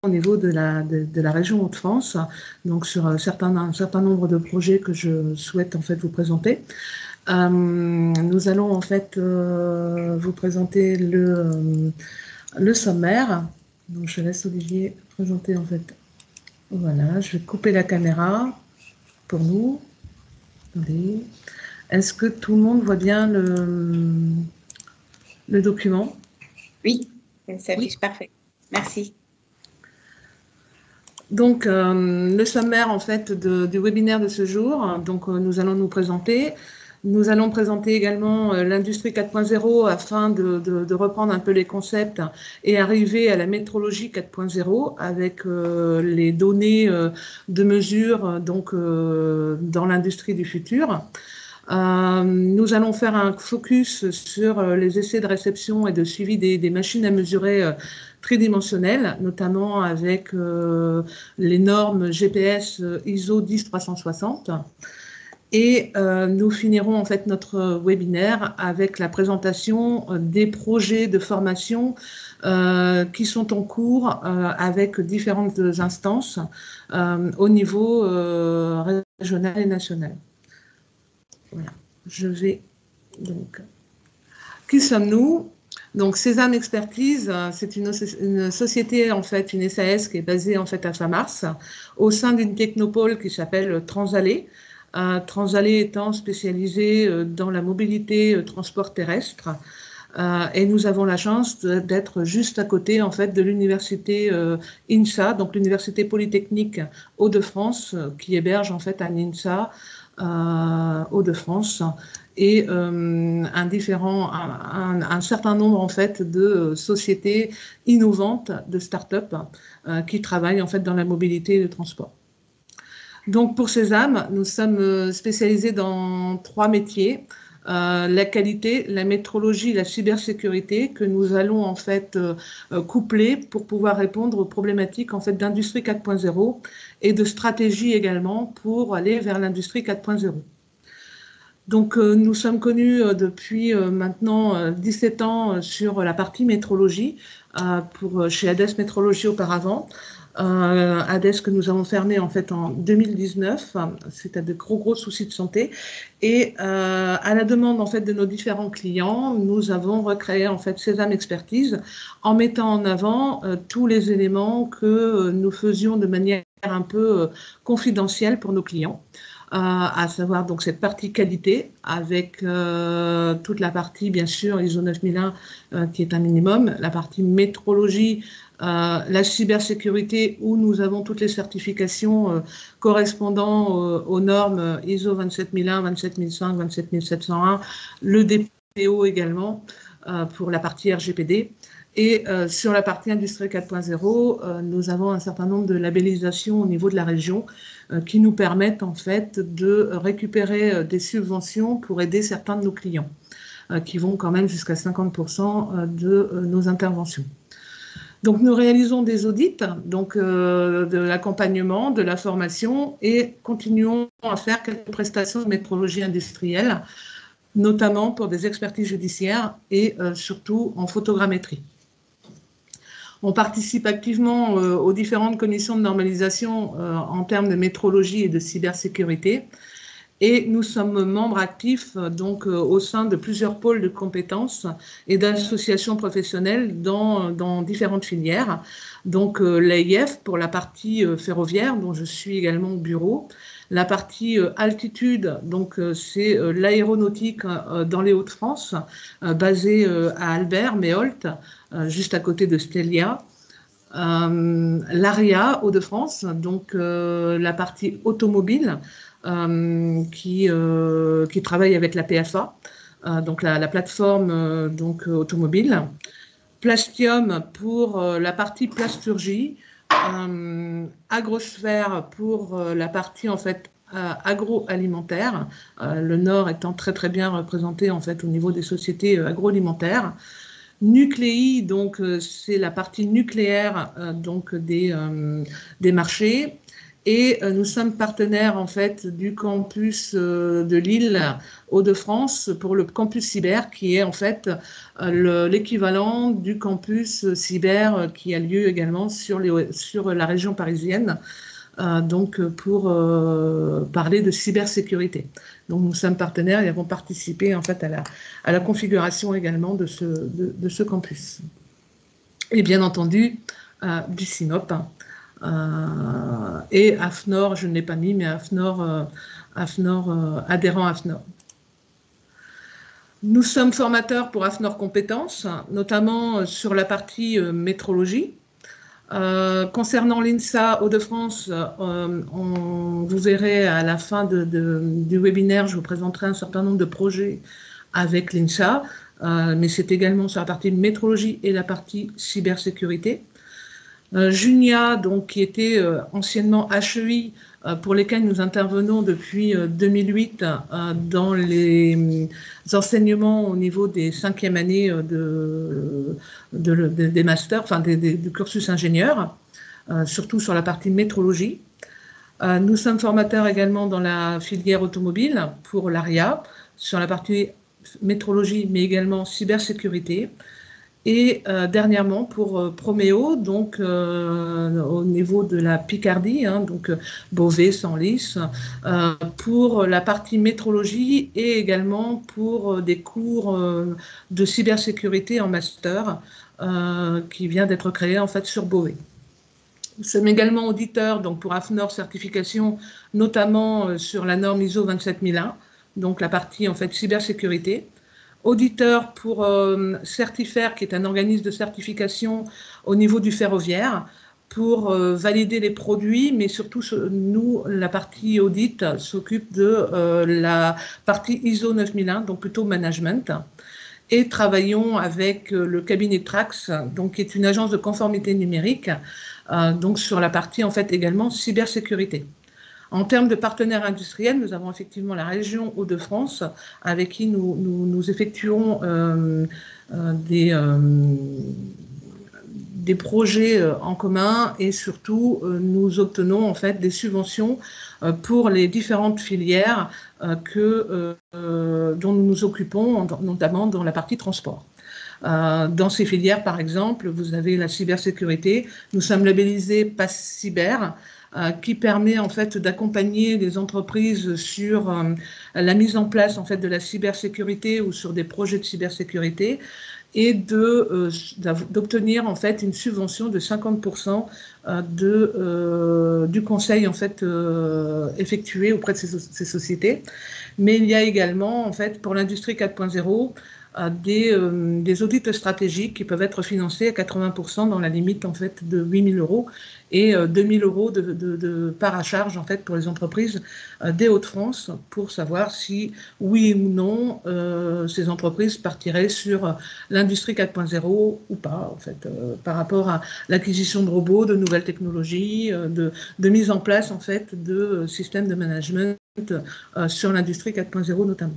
au niveau de la région Hauts-de-France, donc sur un certain nombre de projets que je souhaite en fait vous présenter. Nous allons en fait vous présenter le sommaire. Donc je laisse Olivier présenter en fait. Voilà, je vais couper la caméra pour nous. Attendez. Est-ce que tout le monde voit bien le document? Oui, ça s'affiche parfait. Merci. Donc, le sommaire en fait du webinaire de ce jour. Donc, nous allons nous présenter. Nous allons présenter également l'industrie 4.0 afin de reprendre un peu les concepts et arriver à la métrologie 4.0 avec les données de mesure donc dans l'industrie du futur. Nous allons faire un focus sur les essais de réception et de suivi des machines à mesurer tridimensionnelles, notamment avec les normes GPS ISO 10360. Et nous finirons en fait notre webinaire avec la présentation des projets de formation qui sont en cours avec différentes instances au niveau régional et national. Voilà. Je vais donc. Qui sommes-nous? Donc, Sésame Expertise, c'est une société, en fait, une SAS qui est basée, en fait, à Famars, au sein d'une technopole qui s'appelle Transalé. Transalé étant spécialisée dans la mobilité transport terrestre. Et nous avons la chance d'être juste à côté, en fait, de l'université INSA, donc l'université polytechnique Hauts-de-France, qui héberge, en fait, un INSA Hauts-de-France et un certain nombre en fait de sociétés innovantes, de start-up qui travaillent en fait dans la mobilité et le transport. Donc pour Sésame, nous sommes spécialisés dans 3 métiers. La qualité, la métrologie, la cybersécurité que nous allons en fait coupler pour pouvoir répondre aux problématiques en fait d'industrie 4.0 et de stratégie également pour aller vers l'industrie 4.0. Donc nous sommes connus depuis maintenant 17 ans sur la partie métrologie chez Hades Métrologie auparavant. Hades que nous avons fermé en fait en 2019, c'était de gros soucis de santé et à la demande en fait de nos différents clients, nous avons recréé en fait Sésame Expertise en mettant en avant tous les éléments que nous faisions de manière un peu confidentielle pour nos clients. À savoir donc cette partie qualité avec toute la partie bien sûr ISO 9001 qui est un minimum, la partie métrologie, la cybersécurité où nous avons toutes les certifications correspondant aux normes ISO 27001, 27005, 27701, le DPO également pour la partie RGPD. Et sur la partie industrie 4.0, nous avons un certain nombre de labellisations au niveau de la région qui nous permettent en fait de récupérer des subventions pour aider certains de nos clients, qui vont quand même jusqu'à 50% de nos interventions. Donc nous réalisons des audits, donc de l'accompagnement, de la formation et continuons à faire quelques prestations de métrologie industrielle, notamment pour des expertises judiciaires et surtout en photogrammétrie. On participe activement aux différentes commissions de normalisation en termes de métrologie et de cybersécurité. Et nous sommes membres actifs donc, au sein de plusieurs pôles de compétences et d'associations professionnelles dans différentes filières. Donc l'AIF pour la partie ferroviaire, dont je suis également au bureau. La partie altitude, donc c'est l'aéronautique dans les Hauts-de-France, basée à Albert, Méholt, juste à côté de Stélia. L'ARIA, Hauts-de-France, donc la partie automobile, qui travaille avec la PFA, donc la plateforme donc, automobile. Plastium pour la partie plasturgie. Agrosphère pour la partie en fait agroalimentaire, le Nord étant très bien représenté en fait au niveau des sociétés agroalimentaires. Nucléi, donc c'est la partie nucléaire donc des marchés. Et nous sommes partenaires en fait du campus de Lille, Hauts-de-France, pour le campus cyber, qui est en fait l'équivalent du campus cyber qui a lieu également sur la région parisienne. Donc pour parler de cybersécurité. Donc nous sommes partenaires et avons participé en fait à la configuration également de ce campus. Et bien entendu du CINOP et AFNOR, je ne l'ai pas mis, mais AFNOR, adhérent AFNOR. Nous sommes formateurs pour AFNOR Compétences, notamment sur la partie métrologie. Concernant l'INSA Hauts-de-France, vous verrez à la fin du webinaire, je vous présenterai un certain nombre de projets avec l'INSA, mais c'est également sur la partie métrologie et la partie cybersécurité. Junia, donc, qui était anciennement HEI, pour lesquels nous intervenons depuis 2008 dans les enseignements au niveau des 5e années des masters, enfin du cursus ingénieur, surtout sur la partie métrologie. Nous sommes formateurs également dans la filière automobile pour l'ARIA, sur la partie métrologie, mais également cybersécurité. Et dernièrement pour Proméo, donc au niveau de la Picardie, hein, donc Beauvais, Senlis, pour la partie métrologie et également pour des cours de cybersécurité en master qui vient d'être créé en fait sur Beauvais. Nous sommes également auditeurs donc pour AFNOR certification, notamment sur la norme ISO 27001, donc la partie en fait cybersécurité. Auditeur pour Certifer, qui est un organisme de certification au niveau du ferroviaire, pour valider les produits, mais surtout, nous, la partie audit s'occupe de la partie ISO 9001, donc plutôt management. Et travaillons avec le cabinet Trax, donc, qui est une agence de conformité numérique, donc sur la partie en fait également cybersécurité. En termes de partenaires industriels, nous avons effectivement la région Hauts-de-France avec qui nous effectuons des projets en commun et surtout nous obtenons en fait des subventions pour les différentes filières dont nous nous occupons, notamment dans la partie transport. Dans ces filières, par exemple, vous avez la cybersécurité. Nous sommes labellisés Pass Cyber, qui permet en fait d'accompagner les entreprises sur la mise en place en fait de la cybersécurité ou sur des projets de cybersécurité et d'obtenir en fait une subvention de 50% du conseil en fait effectué auprès de ces sociétés. Mais il y a également en fait pour l'industrie 4.0 des audits stratégiques qui peuvent être financés à 80% dans la limite en fait de 8 000 € et 2 000 € de part à charge en fait pour les entreprises des Hauts-de-France pour savoir si oui ou non ces entreprises partiraient sur l'industrie 4.0 ou pas en fait par rapport à l'acquisition de robots, de nouvelles technologies, de mise en place en fait de systèmes de management sur l'industrie 4.0 notamment.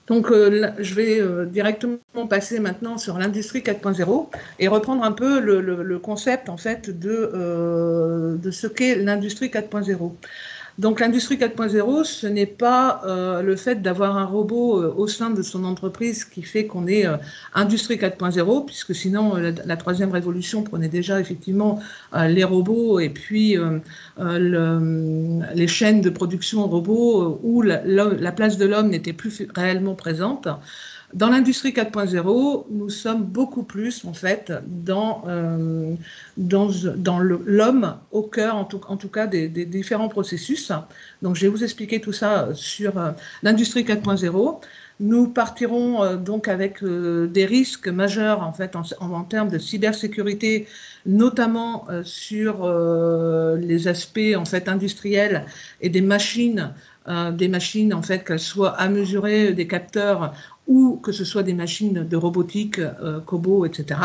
Donc, je vais directement passer maintenant sur l'industrie 4.0 et reprendre un peu le concept en fait de ce qu'est l'industrie 4.0. Donc, l'industrie 4.0, ce n'est pas le fait d'avoir un robot au sein de son entreprise qui fait qu'on est industrie 4.0, puisque sinon, la troisième révolution prenait déjà effectivement les robots et puis les chaînes de production robots où la place de l'homme n'était plus réellement présente. Dans l'industrie 4.0, nous sommes beaucoup plus en fait dans l'homme au cœur, en tout cas, des différents processus. Donc, je vais vous expliquer tout ça sur l'industrie 4.0. Nous partirons donc avec des risques majeurs en fait en termes de cybersécurité, notamment sur les aspects en fait industriels et des machines en fait qu'elles soient à mesurer, des capteurs ou que ce soit des machines de robotique, cobots, etc.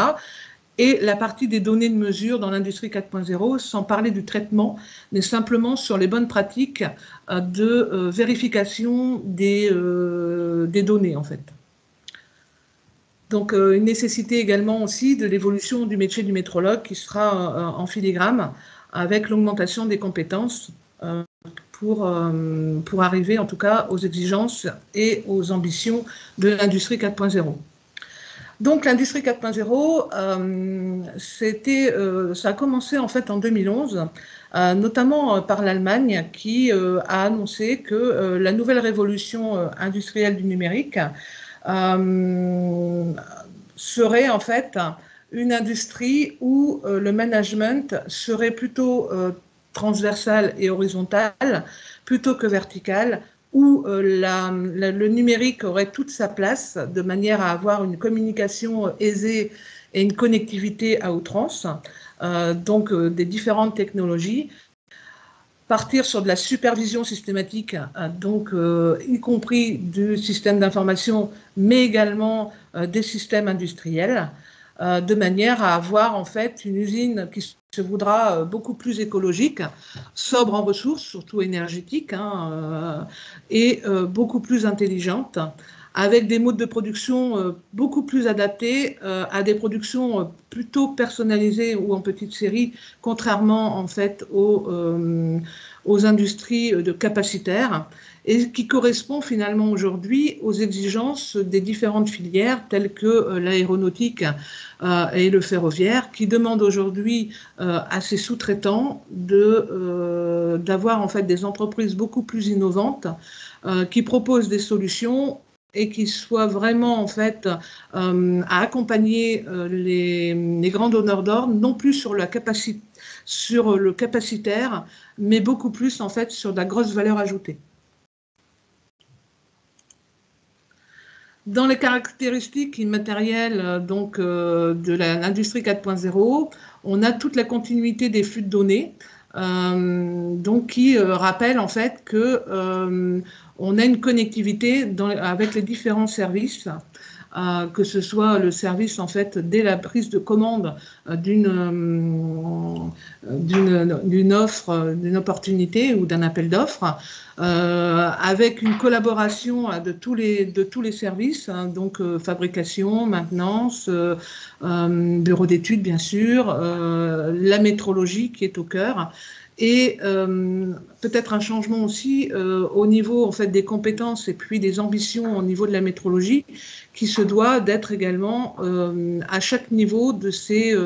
Et la partie des données de mesure dans l'industrie 4.0, sans parler du traitement, mais simplement sur les bonnes pratiques de vérification des données, en fait. Donc, une nécessité également aussi de l'évolution du métier du métrologue qui sera en filigrane avec l'augmentation des compétences pour arriver en tout cas aux exigences et aux ambitions de l'industrie 4.0. Donc l'industrie 4.0, ça a commencé en fait en 2011, notamment par l'Allemagne qui a annoncé que la nouvelle révolution industrielle du numérique serait en fait une industrie où le management serait plutôt transversal et horizontal plutôt que vertical, où le numérique aurait toute sa place de manière à avoir une communication aisée et une connectivité à outrance, donc des différentes technologies, partir sur de la supervision systématique, donc y compris du système d'information, mais également des systèmes industriels, de manière à avoir en fait une usine qui se voudra beaucoup plus écologique, sobre en ressources, surtout énergétiques, et beaucoup plus intelligente, avec des modes de production beaucoup plus adaptés à des productions plutôt personnalisées ou en petite série, contrairement en fait aux industries de capacitaires, et qui correspond finalement aujourd'hui aux exigences des différentes filières telles que l'aéronautique et le ferroviaire, qui demandent aujourd'hui à ses sous-traitants d'avoir en fait des entreprises beaucoup plus innovantes qui proposent des solutions et qui soient vraiment en fait à accompagner les grands donneurs d'ordre, non plus sur le capacitaire, mais beaucoup plus en fait sur de la grosse valeur ajoutée. Dans les caractéristiques immatérielles donc, de l'industrie 4.0, on a toute la continuité des flux de données, donc qui rappelle en fait que on a une connectivité avec les différents services, que ce soit le service en fait dès la prise de commande d'une offre, d'une opportunité ou d'un appel d'offres, avec une collaboration de tous les services, donc fabrication, maintenance, bureau d'études bien sûr, la métrologie qui est au cœur. Et peut-être un changement aussi au niveau en fait, des compétences et puis des ambitions au niveau de la métrologie qui se doit d'être également à chaque niveau de ces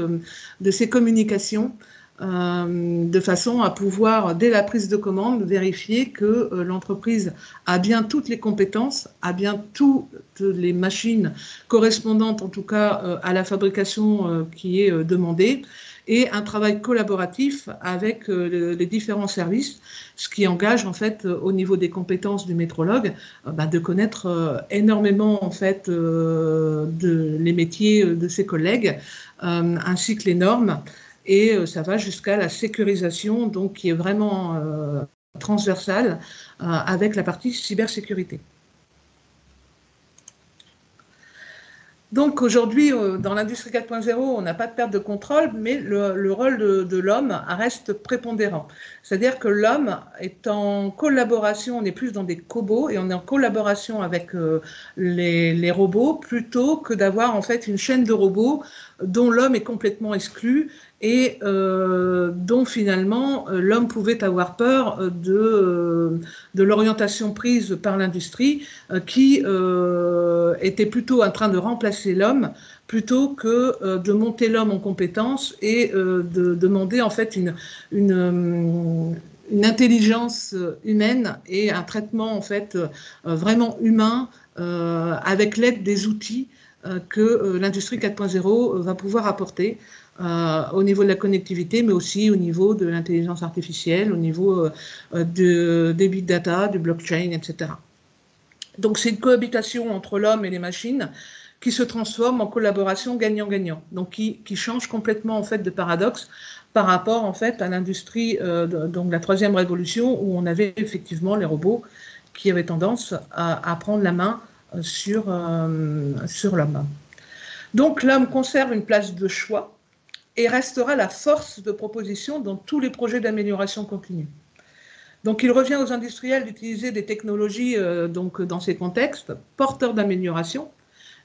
communications de façon à pouvoir, dès la prise de commande, vérifier que l'entreprise a bien toutes les compétences, a bien toutes les machines correspondantes en tout cas à la fabrication qui est demandée, et un travail collaboratif avec les différents services, ce qui engage en fait au niveau des compétences du métrologue de connaître énormément en fait les métiers de ses collègues, ainsi que les normes, et ça va jusqu'à la sécurisation, donc qui est vraiment transversale avec la partie cybersécurité. Donc aujourd'hui, dans l'industrie 4.0, on n'a pas de perte de contrôle, mais le rôle de l'homme reste prépondérant. C'est-à-dire que l'homme est en collaboration, on est plus dans des cobots, et on est en collaboration avec les robots, plutôt que d'avoir en fait une chaîne de robots dont l'homme est complètement exclu et dont finalement l'homme pouvait avoir peur de l'orientation prise par l'industrie qui était plutôt en train de remplacer l'homme plutôt que de monter l'homme en compétences et de demander en fait une intelligence humaine et un traitement en fait vraiment humain avec l'aide des outils que l'industrie 4.0 va pouvoir apporter au niveau de la connectivité, mais aussi au niveau de l'intelligence artificielle, au niveau des big data, du blockchain, etc. Donc c'est une cohabitation entre l'homme et les machines qui se transforme en collaboration gagnant-gagnant, donc qui change complètement en fait de paradoxe par rapport en fait à l'industrie donc la troisième révolution où on avait effectivement les robots qui avaient tendance à prendre la main sur l'homme. Donc l'homme conserve une place de choix et restera la force de proposition dans tous les projets d'amélioration continue. Donc il revient aux industriels d'utiliser des technologies donc, dans ces contextes, porteurs d'amélioration,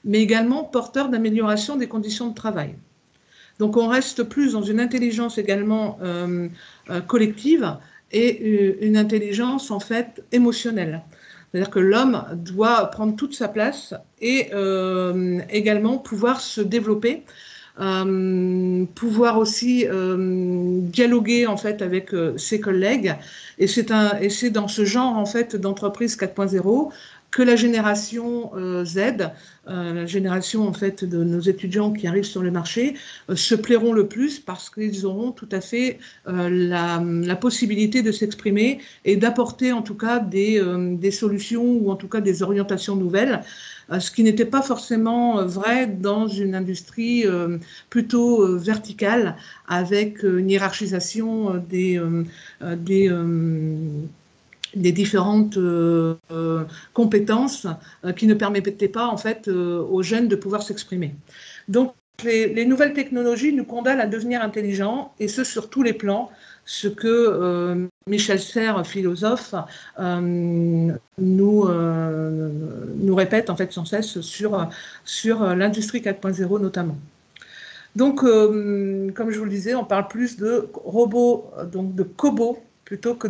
mais également porteurs d'amélioration des conditions de travail. Donc on reste plus dans une intelligence également collective et une intelligence en fait émotionnelle. C'est-à-dire que l'homme doit prendre toute sa place et également pouvoir se développer, pouvoir aussi dialoguer en fait avec ses collègues. Et c'est dans ce genre en fait d'entreprise 4.0 que la génération Z, la génération en fait de nos étudiants qui arrivent sur le marché, se plairont le plus parce qu'ils auront tout à fait la possibilité de s'exprimer et d'apporter en tout cas des solutions ou en tout cas des orientations nouvelles, ce qui n'était pas forcément vrai dans une industrie plutôt verticale avec une hiérarchisation des différentes compétences qui ne permettaient pas en fait aux jeunes de pouvoir s'exprimer. Donc les nouvelles technologies nous condamnent à devenir intelligents et ce sur tous les plans, ce que Michel Serres, philosophe, nous répète en fait sans cesse sur l'industrie 4.0 notamment. Donc, comme je vous le disais, on parle plus de robots, donc de cobots, plutôt que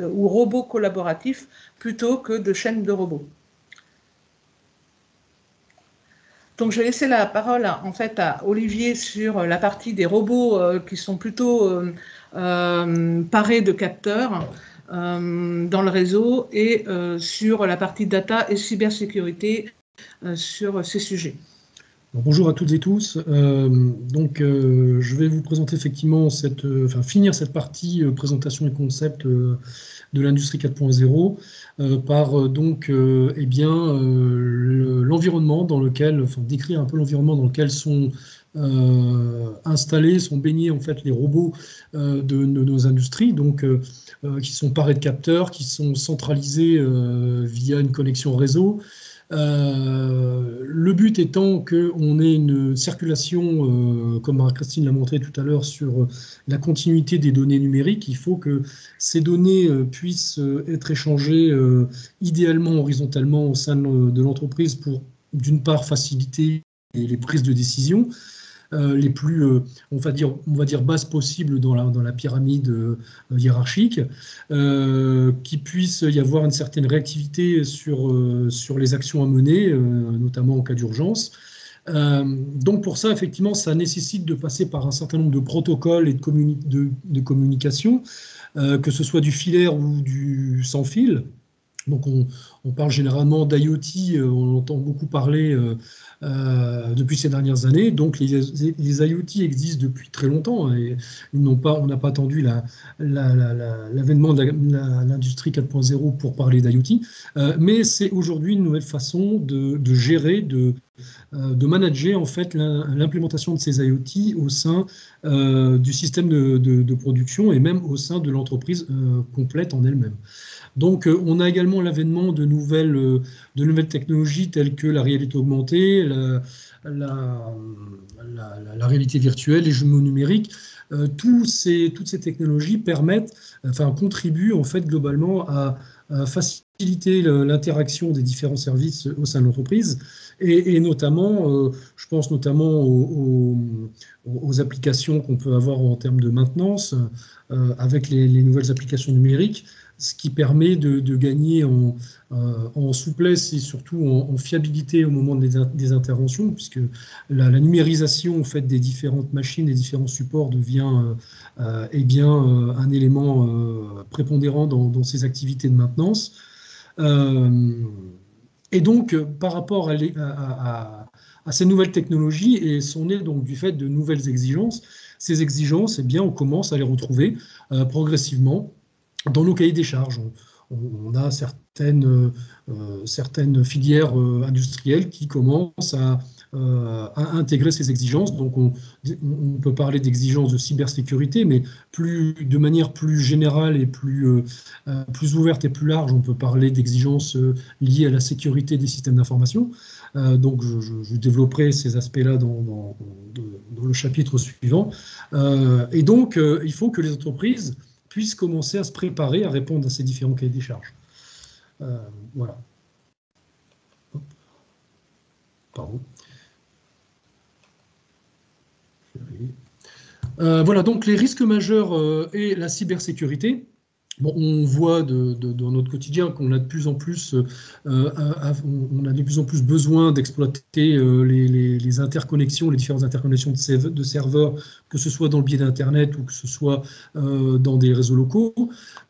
ou robots collaboratifs, plutôt que de chaînes de robots. Donc, je vais laisser la parole en fait à Olivier sur la partie des robots qui sont plutôt parés de capteurs dans le réseau et sur la partie data et cybersécurité sur ces sujets. Bonjour à toutes et tous. Je vais vous présenter effectivement finir cette partie présentation et concept de l'industrie 4.0 par l'environnement dans lequel, décrire un peu l'environnement dans lequel sont installés, sont baignés en fait les robots de nos industries, qui sont parés de capteurs, qui sont centralisés via une connexion réseau. Le but étant qu'on ait une circulation, comme Marie-Christine l'a montré tout à l'heure, sur la continuité des données numériques. Il faut que ces données puissent être échangées idéalement horizontalement au sein de l'entreprise pour, d'une part, faciliter les prises de décision, les plus, on va dire basses possibles dans la pyramide hiérarchique, qu'il puisse y avoir une certaine réactivité sur les actions à mener, notamment en cas d'urgence. Donc pour ça, effectivement, ça nécessite de passer par un certain nombre de protocoles et de communication, que ce soit du filaire ou du sans fil. Donc on parle généralement d'IoT, on entend beaucoup parler depuis ces dernières années. Donc les IoT existent depuis très longtemps et on n'a pas attendu l'avènement de l'industrie 4.0 pour parler d'IoT, mais c'est aujourd'hui une nouvelle façon de gérer, de manager en fait l'implémentation de ces IoT au sein du système de production et même au sein de l'entreprise complète en elle-même. Donc, on a également l'avènement de nouvelles technologies telles que la réalité augmentée, la réalité virtuelle, les jumeaux numériques. Toutes ces technologies contribuent en fait globalement à faciliter l'interaction des différents services au sein de l'entreprise et notamment, je pense notamment aux applications qu'on peut avoir en termes de maintenance avec les nouvelles applications numériques, ce qui permet de gagner en souplesse et surtout en fiabilité au moment des interventions, puisque la numérisation en fait, des différentes machines, des différents supports devient un élément prépondérant dans ces activités de maintenance. Et donc, par rapport à ces nouvelles technologies, et sont nées donc du fait de nouvelles exigences, ces exigences, on commence à les retrouver progressivement dans nos cahiers des charges. On a certaines filières industrielles qui commencent à intégrer ces exigences. Donc, on peut parler d'exigences de cybersécurité, mais de manière plus générale et plus ouverte et plus large, on peut parler d'exigences liées à la sécurité des systèmes d'information. Donc, je développerai ces aspects-là dans le chapitre suivant. Et donc, il faut que les entreprises puissent commencer à se préparer à répondre à ces différents cahiers des charges. Voilà. Pardon. Voilà, donc les risques majeurs et la cybersécurité. Bon, on voit dans notre quotidien qu'on a de plus en plus, on a de plus en plus besoin d'exploiter les interconnexions, les différentes interconnexions de serveurs, que ce soit dans le biais d'Internet ou que ce soit dans des réseaux locaux.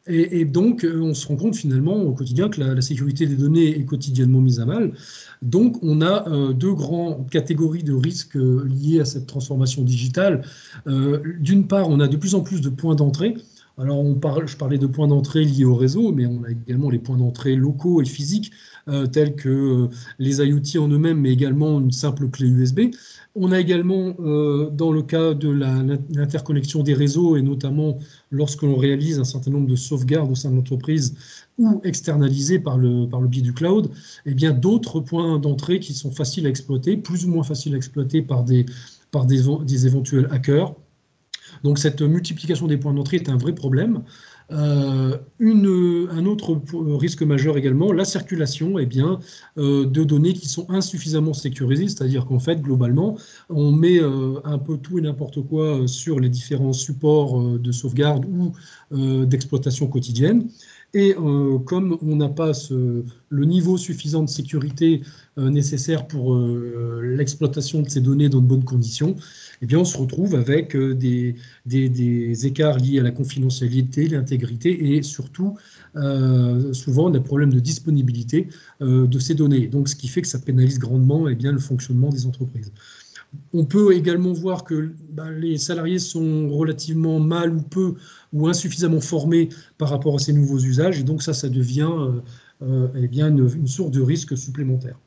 Et donc, on se rend compte finalement au quotidien que la sécurité des données est quotidiennement mise à mal. Donc, on a deux grandes catégories de risques liés à cette transformation digitale. D'une part, on a de plus en plus de points d'entrée. Alors, je parlais de points d'entrée liés au réseau, mais on a également les points d'entrée locaux et physiques, tels que les IoT en eux-mêmes, mais également une simple clé USB. On a également, dans le cas de l'interconnexion des réseaux, et notamment lorsque l'on réalise un certain nombre de sauvegardes au sein de l'entreprise ou externalisées par le biais du cloud, eh bien d'autres points d'entrée qui sont faciles à exploiter, plus ou moins faciles à exploiter par des éventuels hackers. Donc cette multiplication des points d'entrée est un vrai problème. Un autre risque majeur également, la circulation de données qui sont insuffisamment sécurisées, c'est-à-dire qu'en fait, globalement, on met un peu tout et n'importe quoi sur les différents supports de sauvegarde ou d'exploitation quotidienne. Et comme on n'a pas le niveau suffisant de sécurité nécessaire pour l'exploitation de ces données dans de bonnes conditions, eh bien, on se retrouve avec des écarts liés à la confidentialité, l'intégrité et surtout, souvent, des problèmes de disponibilité de ces données. Donc, ce qui fait que ça pénalise grandement le fonctionnement des entreprises. On peut également voir que les salariés sont relativement mal ou peu ou insuffisamment formés par rapport à ces nouveaux usages, et donc ça devient une source de risque supplémentaire.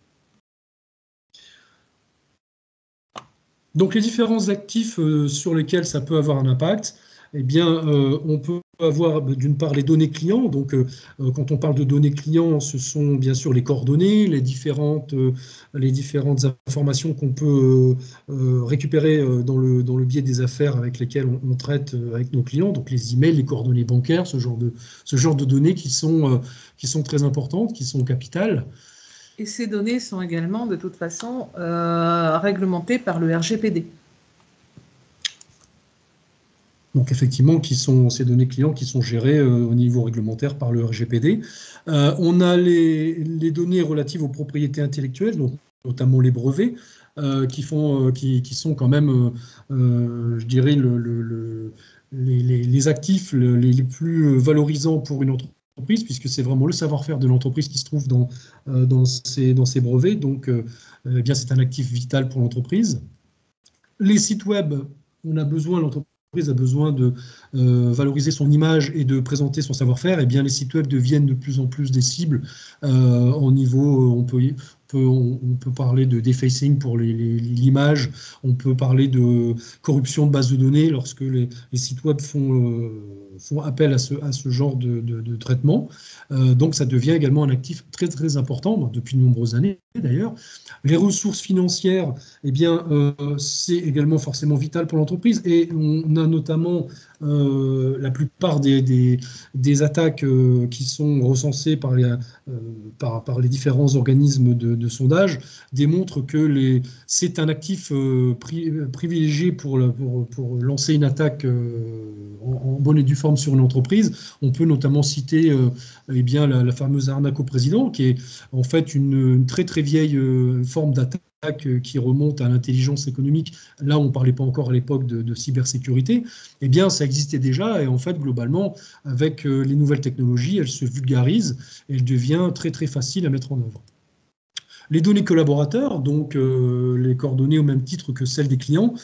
Donc les différents actifs sur lesquels ça peut avoir un impact, on peut avoir d'une part les données clients. Donc quand on parle de données clients, ce sont bien sûr les coordonnées, les différentes informations qu'on peut récupérer dans le biais des affaires avec lesquelles on traite avec nos clients, donc les emails, les coordonnées bancaires, ce genre de données qui sont très importantes, qui sont capitales. Et ces données sont également, de toute façon, réglementées par le RGPD. Donc effectivement, ces données clients qui sont gérées au niveau réglementaire par le RGPD. On a les données relatives aux propriétés intellectuelles, donc notamment les brevets, qui sont quand même, je dirais, les actifs les plus valorisants pour une entreprise, puisque c'est vraiment le savoir-faire de l'entreprise qui se trouve dans ces brevets. Donc, c'est un actif vital pour l'entreprise. Les sites web, l'entreprise a besoin de valoriser son image et de présenter son savoir-faire. Les sites web deviennent de plus en plus des cibles au niveau, on peut parler de defacing pour l'image, on peut parler de corruption de base de données lorsque les sites web font appel à ce genre de traitement. Donc ça devient également un actif très très important depuis de nombreuses années d'ailleurs. Les ressources financières, c'est également forcément vital pour l'entreprise, et on a notamment la plupart des attaques qui sont recensées par les différents organismes de sondage démontrent que c'est un actif privilégié pour lancer une attaque en bonne et due forme sur une entreprise. On peut notamment citer la fameuse arnaque au président, qui est en fait une très très vieille forme d'attaque qui remonte à l'intelligence économique. Là, on ne parlait pas encore à l'époque de cybersécurité. Ça existait déjà, et en fait, globalement, avec les nouvelles technologies, elle se vulgarise et elle devient très très facile à mettre en œuvre. Les données collaborateurs, donc les coordonnées au même titre que celles des clients,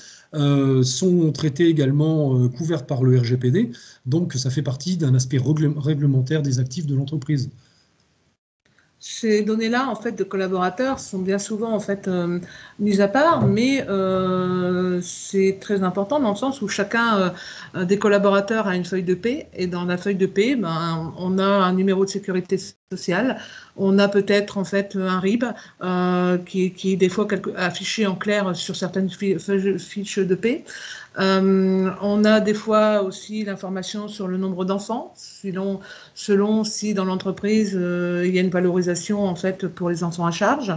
sont traitées également couvertes par le RGPD, donc ça fait partie d'un aspect réglementaire des actifs de l'entreprise. Ces données-là, en fait, de collaborateurs sont bien souvent en fait mises à part, mais c'est très important dans le sens où chacun des collaborateurs a une feuille de paie, et dans la feuille de paie, on a un numéro de sécurité sociale, on a peut-être en fait un RIB qui est des fois affiché en clair sur certaines fiches de paie. On a des fois aussi l'information sur le nombre d'enfants, selon si dans l'entreprise il y a une valorisation en fait pour les enfants à charge.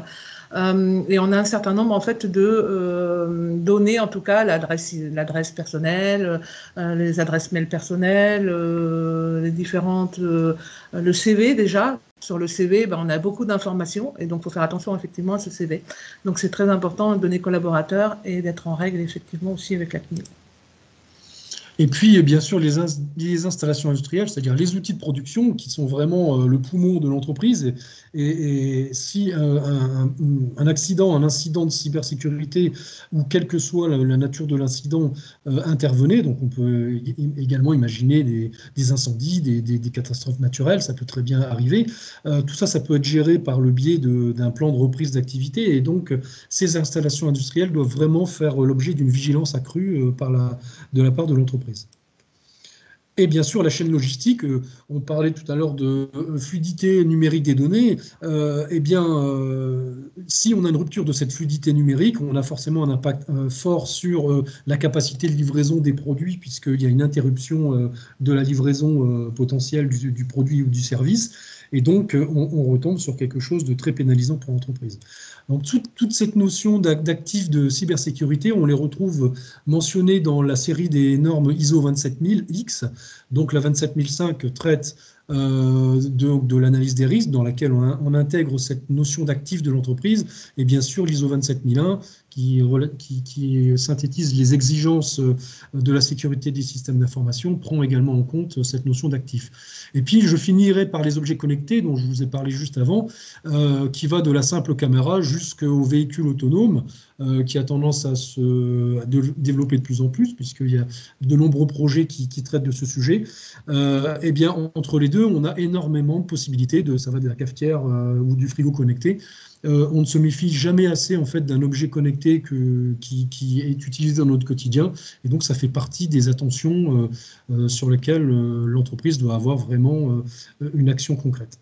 Et on a un certain nombre en fait de données, en tout cas l'adresse personnelle, les adresses mail personnelles, les différentes, le CV déjà. Sur le CV, on a beaucoup d'informations et donc il faut faire attention effectivement à ce CV. Donc c'est très important de donner collaborateurs et d'être en règle effectivement aussi avec la CNIL. Et puis, bien sûr, les installations industrielles, c'est-à-dire les outils de production qui sont vraiment le poumon de l'entreprise. Et si un accident, un incident de cybersécurité, ou quelle que soit la nature de l'incident, intervenait, donc on peut également imaginer des incendies, des catastrophes naturelles, ça peut très bien arriver. Tout ça, ça peut être géré par le biais d'un plan de reprise d'activité. Et donc, ces installations industrielles doivent vraiment faire l'objet d'une vigilance accrue de la part de l'entreprise. Et bien sûr, la chaîne logistique, on parlait tout à l'heure de fluidité numérique des données. Si on a une rupture de cette fluidité numérique, on a forcément un impact fort sur la capacité de livraison des produits, puisqu'il y a une interruption de la livraison potentielle du produit ou du service. Et donc, on retombe sur quelque chose de très pénalisant pour l'entreprise. Donc, toute cette notion d'actifs de cybersécurité, on les retrouve mentionnées dans la série des normes ISO 27000X. Donc, la 27005 traite de l'analyse des risques, dans laquelle on intègre cette notion d'actifs de l'entreprise, et bien sûr l'ISO 27001 qui synthétise les exigences de la sécurité des systèmes d'information, prend également en compte cette notion d'actifs. Et puis je finirai par les objets connectés dont je vous ai parlé juste avant, qui va de la simple caméra jusqu'au véhicule autonome, qui a tendance à se développer de plus en plus, puisqu'il y a de nombreux projets qui traitent de ce sujet. Eh bien, entre les deux, on a énormément de possibilités, ça va de la cafetière ou du frigo connecté. On ne se méfie jamais assez en fait d'un objet connecté qui est utilisé dans notre quotidien, et donc ça fait partie des attentions sur lesquelles l'entreprise doit avoir vraiment une action concrète.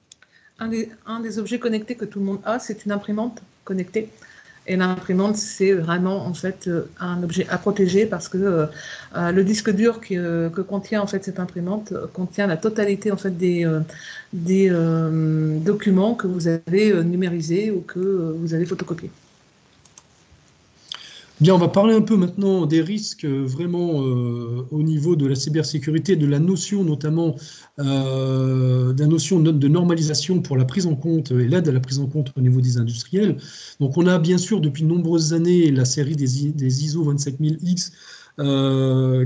Un des objets connectés que tout le monde a, c'est une imprimante connectée. Et l'imprimante, c'est vraiment en fait un objet à protéger parce que le disque dur que contient en fait cette imprimante contient la totalité en fait des documents que vous avez numérisés ou que vous avez photocopiés. Bien, on va parler un peu maintenant des risques vraiment au niveau de la cybersécurité, de la notion notamment de la notion de normalisation pour la prise en compte et l'aide à la prise en compte au niveau des industriels. Donc on a bien sûr depuis de nombreuses années la série des ISO 27000X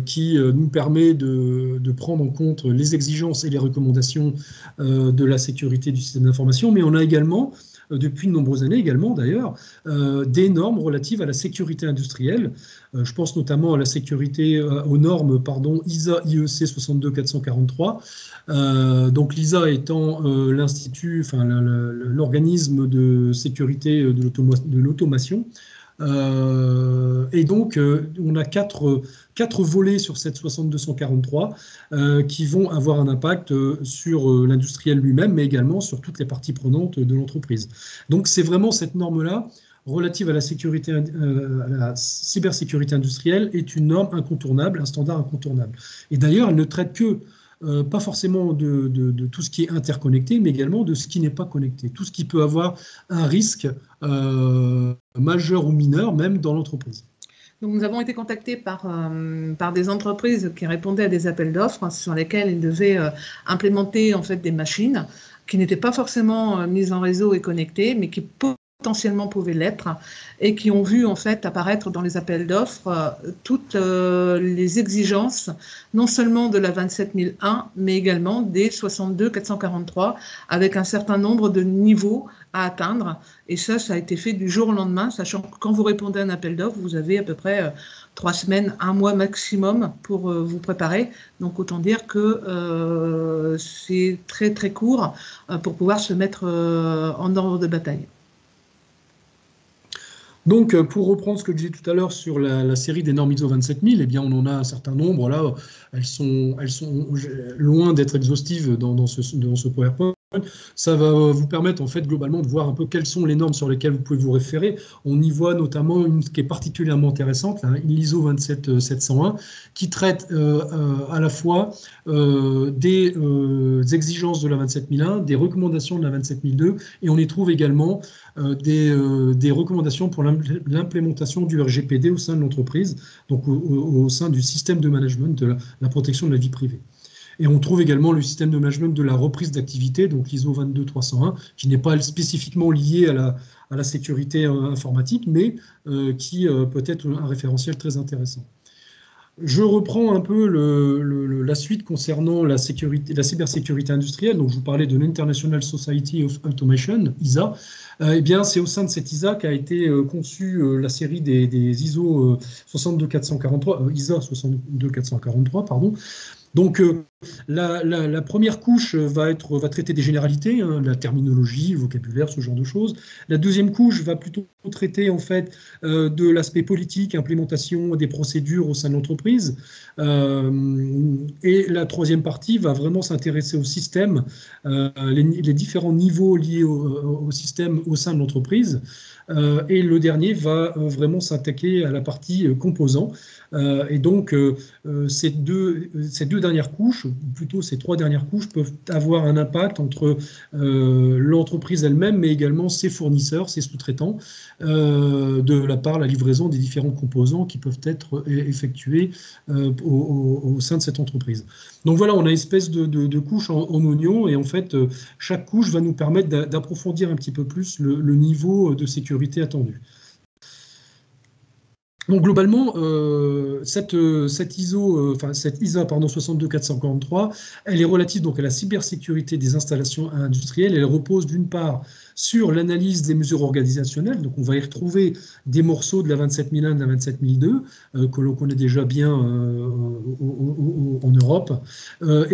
qui nous permet de prendre en compte les exigences et les recommandations de la sécurité du système d'information, mais on a également depuis de nombreuses années également d'ailleurs, des normes relatives à la sécurité industrielle. Je pense notamment à la sécurité, aux normes ISA IEC 62443. Donc l'ISA étant l'institut, enfin l'organisme de sécurité de l'automation. Et donc, on a quatre volets sur cette 6243 qui vont avoir un impact sur l'industriel lui-même, mais également sur toutes les parties prenantes de l'entreprise. Donc, c'est vraiment cette norme-là relative à la sécurité, à la cybersécurité industrielle est une norme incontournable, un standard incontournable. Et d'ailleurs, elle ne traite que pas forcément de tout ce qui est interconnecté, mais également de ce qui n'est pas connecté, tout ce qui peut avoir un risque majeur ou mineur, même dans l'entreprise. Donc, nous avons été contactés par des entreprises qui répondaient à des appels d'offres sur lesquels ils devaient implémenter en fait des machines qui n'étaient pas forcément mises en réseau et connectées, mais qui potentiellement pouvaient l'être, et qui ont vu en fait apparaître dans les appels d'offres toutes les exigences, non seulement de la 27001, mais également des 62443, avec un certain nombre de niveaux à atteindre. Et ça a été fait du jour au lendemain, sachant que quand vous répondez à un appel d'offres, vous avez à peu près 3 semaines, 1 mois maximum pour vous préparer. Donc autant dire que c'est très très court pour pouvoir se mettre en ordre de bataille. Donc, pour reprendre ce que je disais tout à l'heure sur la série des normes ISO 27000, eh bien, on en a un certain nombre. Là, elles sont loin d'être exhaustives dans ce PowerPoint. ça va vous permettre en fait globalement de voir un peu quelles sont les normes sur lesquelles vous pouvez vous référer. On y voit notamment une qui est particulièrement intéressante, l'ISO 27701, qui traite à la fois des exigences de la 27001, des recommandations de la 27002, et on y trouve également des recommandations pour l'implémentation du RGPD au sein de l'entreprise, donc au sein du système de management de la protection de la vie privée. Et on trouve également le système de management de la reprise d'activité, donc l'ISO 22301, qui n'est pas spécifiquement lié à la sécurité informatique, mais qui peut être un référentiel très intéressant. Je reprends un peu la suite concernant la cybersécurité industrielle. Donc, je vous parlais de l'International Society of Automation, ISA. Eh bien, c'est au sein de cette ISA qu'a été conçue la série des ISO 62443, ISA 62443, pardon. Donc, la première couche va traiter des généralités, la terminologie, le vocabulaire, ce genre de choses. La deuxième couche va plutôt traiter en fait de l'aspect politique, implémentation des procédures au sein de l'entreprise. Et la troisième partie va vraiment s'intéresser au système, les différents niveaux liés au système au sein de l'entreprise. Et le dernier va vraiment s'attaquer à la partie composants. Et donc, ces deux dernières couches, ou plutôt ces trois dernières couches, peuvent avoir un impact entre l'entreprise elle-même, mais également ses fournisseurs, ses sous-traitants, de la livraison des différents composants qui peuvent être effectués au sein de cette entreprise. Donc voilà, on a une espèce de couche en oignon, et en fait, chaque couche va nous permettre d'approfondir un petit peu plus le niveau de sécurité attendu. Donc globalement, cette ISA 62443, elle est relative donc à la cybersécurité des installations industrielles. Elle repose d'une part sur l'analyse des mesures organisationnelles. Donc on va y retrouver des morceaux de la 27001, de la 27002, que l'on connaît déjà bien en Europe. On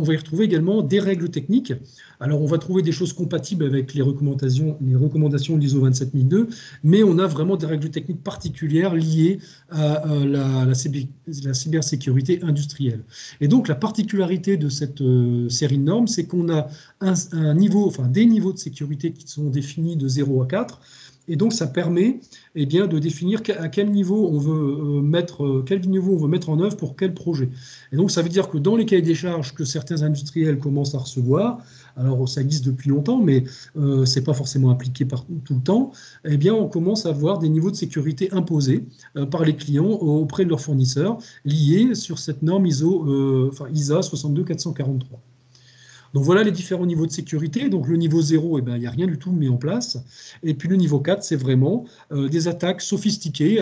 va y retrouver également des règles techniques. Alors on va trouver des choses compatibles avec les recommandations de l'ISO 27002, mais on a vraiment des règles techniques particulières liées à la cybersécurité industrielle. Et donc la particularité de cette série de normes, c'est qu'on a des niveaux de sécurité qui sont définis de 0 à 4. Et donc, ça permet de définir à quel niveau on veut mettre en œuvre pour quel projet. Et donc, ça veut dire que dans les cahiers des charges que certains industriels commencent à recevoir, alors ça existe depuis longtemps, mais ce n'est pas forcément appliqué tout le temps, on commence à avoir des niveaux de sécurité imposés par les clients auprès de leurs fournisseurs, liés sur cette norme ISA 62443. Donc voilà les différents niveaux de sécurité. Donc le niveau 0, il n'y a rien du tout mis en place. Et puis le niveau 4, c'est vraiment des attaques sophistiquées,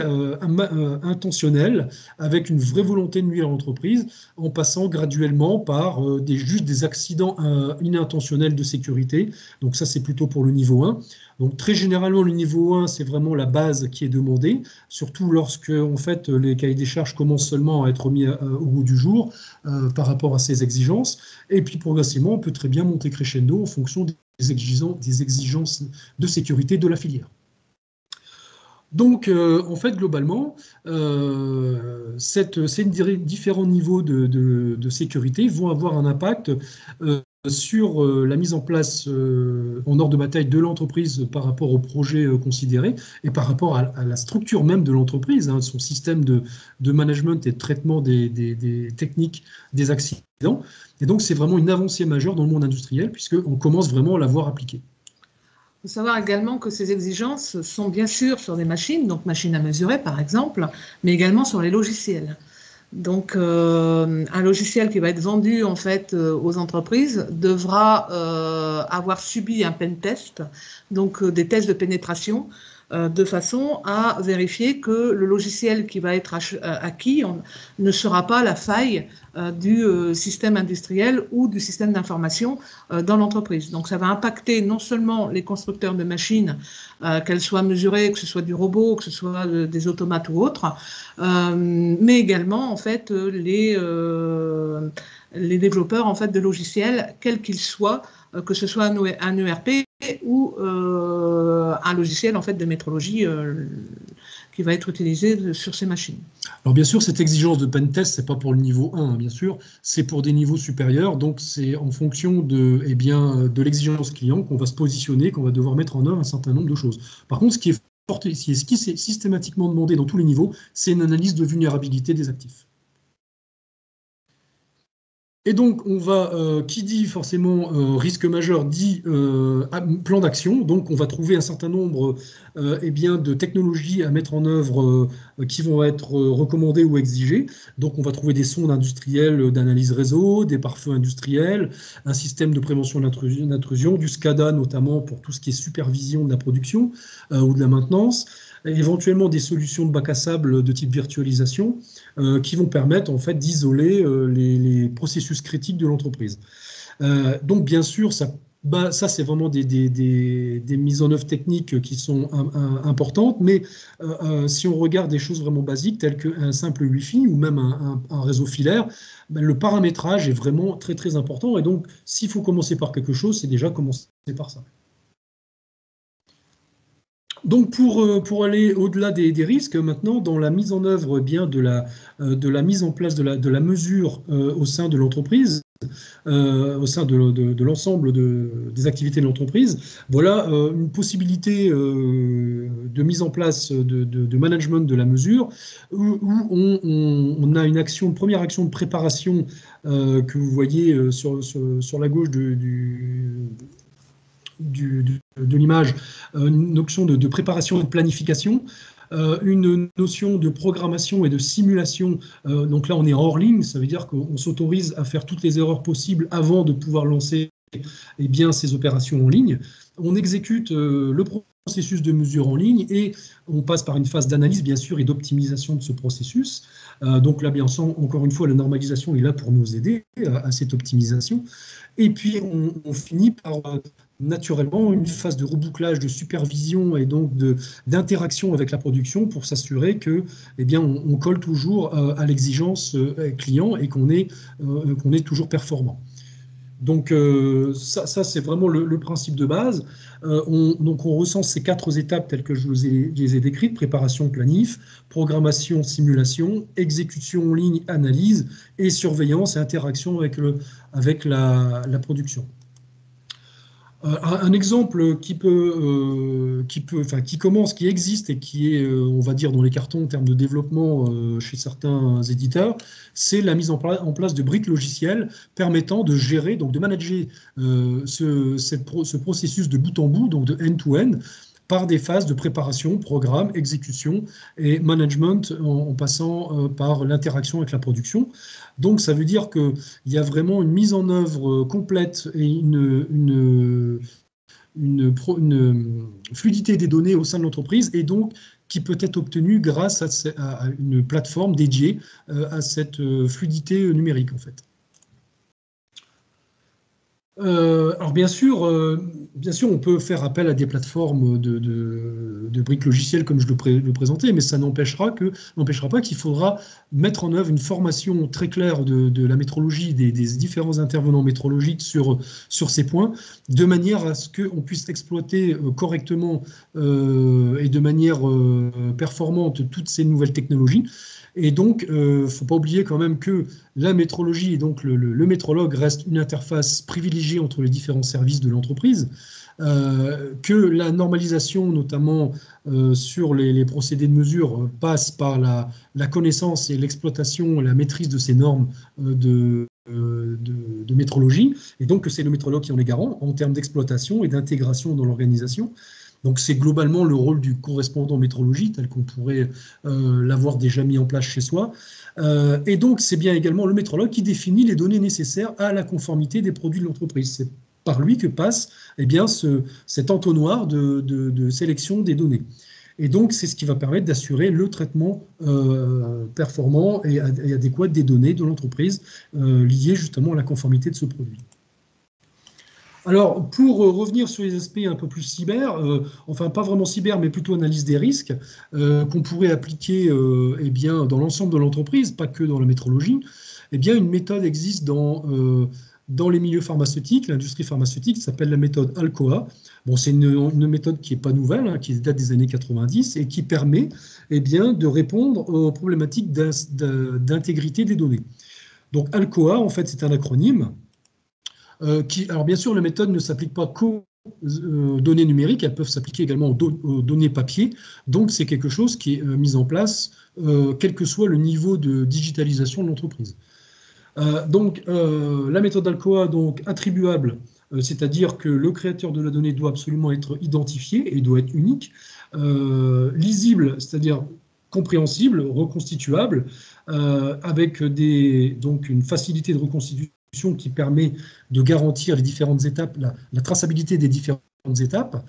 intentionnelles, avec une vraie volonté de nuire à l'entreprise, en passant graduellement par juste des accidents inintentionnels de sécurité. Donc ça, c'est plutôt pour le niveau 1. Donc très généralement, le niveau 1, c'est vraiment la base qui est demandée, surtout lorsque en fait, les cahiers des charges commencent seulement à être mis au goût du jour par rapport à ces exigences. Et puis progressivement, on peut très bien monter crescendo en fonction des exigences de sécurité de la filière. Donc, en fait, globalement, ces différents niveaux de sécurité vont avoir un impact sur la mise en place en ordre de bataille de l'entreprise par rapport au projet considéré et par rapport à la structure même de l'entreprise, son système de management et de traitement des techniques des accidents. Et donc, c'est vraiment une avancée majeure dans le monde industriel puisqu'on commence vraiment à la voir appliquée. Il faut savoir également que ces exigences sont bien sûr sur des machines, donc machines à mesurer par exemple, mais également sur les logiciels. Donc, un logiciel qui va être vendu en fait aux entreprises devra avoir subi un pen test, donc des tests de pénétration, de façon à vérifier que le logiciel qui va être acquis ne sera pas la faille du système industriel ou du système d'information dans l'entreprise. Donc ça va impacter non seulement les constructeurs de machines, qu'elles soient mesurées, que ce soit du robot, que ce soit des automates ou autres, mais également en fait les développeurs en fait de logiciels, quels qu'ils soient, que ce soit un ERP ou un logiciel en fait de métrologie qui va être utilisé sur ces machines. Alors bien sûr, cette exigence de pentest, ce n'est pas pour le niveau 1, bien sûr, c'est pour des niveaux supérieurs, donc c'est en fonction de, de l'exigence client qu'on va se positionner, qu'on va devoir mettre en œuvre un certain nombre de choses. Par contre, ce qui est systématiquement demandé dans tous les niveaux, c'est une analyse de vulnérabilité des actifs. Et donc, qui dit forcément risque majeur, dit plan d'action. Donc, on va trouver un certain nombre de technologies à mettre en œuvre qui vont être recommandées ou exigées. Donc, on va trouver des sondes industrielles d'analyse réseau, des pare-feux industriels, un système de prévention d'intrusion, du SCADA notamment pour tout ce qui est supervision de la production ou de la maintenance, éventuellement des solutions de bac à sable de type virtualisation qui vont permettre en fait d'isoler les processus critiques de l'entreprise. Donc bien sûr, ça c'est vraiment des mises en œuvre techniques qui sont importantes, mais si on regarde des choses vraiment basiques telles qu'un simple Wi-Fi ou même un réseau filaire, le paramétrage est vraiment très très important, et donc s'il faut commencer par quelque chose, c'est déjà commencer par ça. Donc pour aller au-delà des risques, maintenant dans la mise en œuvre de la mise en place de la mesure au sein de l'entreprise, au sein de l'ensemble des activités de l'entreprise, voilà une possibilité de mise en place de management de la mesure où on a une première action de préparation que vous voyez sur la gauche de l'image, une notion de préparation et de planification, une notion de programmation et de simulation. Donc là, on est hors ligne, ça veut dire qu'on s'autorise à faire toutes les erreurs possibles avant de pouvoir lancer ces opérations en ligne. On exécute le processus de mesure en ligne et on passe par une phase d'analyse, bien sûr, et d'optimisation de ce processus. Donc là, bien sûr, encore une fois, la normalisation est là pour nous aider à cette optimisation. Et puis, on finit par naturellement une phase de rebouclage, de supervision et donc d'interaction avec la production pour s'assurer que, on colle toujours à l'exigence client et qu'on est toujours performant. Donc ça c'est vraiment le principe de base. Donc on recense ces 4 étapes telles que je les ai décrites: préparation, planif, programmation, simulation, exécution en ligne, analyse, et surveillance et interaction avec la production. Un exemple qui existe et qui est, on va dire, dans les cartons en termes de développement chez certains éditeurs, c'est la mise en place de briques logicielles permettant de gérer, donc de manager ce processus de bout en bout, donc de end-to-end, par des phases de préparation, programme, exécution et management en passant par l'interaction avec la production. Donc ça veut dire qu'il y a vraiment une mise en œuvre complète et une fluidité des données au sein de l'entreprise, et donc qui peut être obtenue grâce à une plateforme dédiée à cette fluidité numérique en fait. Alors bien sûr, on peut faire appel à des plateformes de briques logicielles comme je le présentais, mais ça n'empêchera pas qu'il faudra mettre en œuvre une formation très claire de la métrologie, des différents intervenants métrologiques sur ces points, de manière à ce qu'on puisse exploiter correctement et de manière performante toutes ces nouvelles technologies. Et donc, il ne faut pas oublier quand même que la métrologie, et donc le métrologue, reste une interface privilégiée entre les différents services de l'entreprise, que la normalisation, notamment sur les procédés de mesure, passe par la connaissance et l'exploitation, la maîtrise de ces normes de métrologie, et donc que c'est le métrologue qui en est garant en termes d'exploitation et d'intégration dans l'organisation. Donc c'est globalement le rôle du correspondant métrologie tel qu'on pourrait l'avoir déjà mis en place chez soi. Et donc c'est bien également le métrologue qui définit les données nécessaires à la conformité des produits de l'entreprise. C'est par lui que passe cet entonnoir de sélection des données. Et donc c'est ce qui va permettre d'assurer le traitement performant et adéquat des données de l'entreprise liées justement à la conformité de ce produit. Alors, pour revenir sur les aspects un peu plus cyber, enfin pas vraiment cyber, mais plutôt analyse des risques, qu'on pourrait appliquer dans l'ensemble de l'entreprise, pas que dans la métrologie, une méthode existe dans dans les milieux pharmaceutiques, l'industrie pharmaceutique, ça s'appelle la méthode ALCOA. Bon, c'est une méthode qui n'est pas nouvelle, hein, qui date des années 90 et qui permet bien, de répondre aux problématiques d'intégrité des données. Donc ALCOA, en fait, c'est un acronyme alors bien sûr, la méthode ne s'applique pas qu'aux données numériques, elles peuvent s'appliquer également aux données papier. Donc c'est quelque chose qui est mis en place, quel que soit le niveau de digitalisation de l'entreprise. La méthode ALCOA, donc attribuable, c'est-à-dire que le créateur de la donnée doit absolument être identifié et doit être unique, lisible, c'est-à-dire compréhensible, reconstituable, avec donc une facilité de reconstitution qui permet de garantir les différentes étapes, la traçabilité des différentes étapes,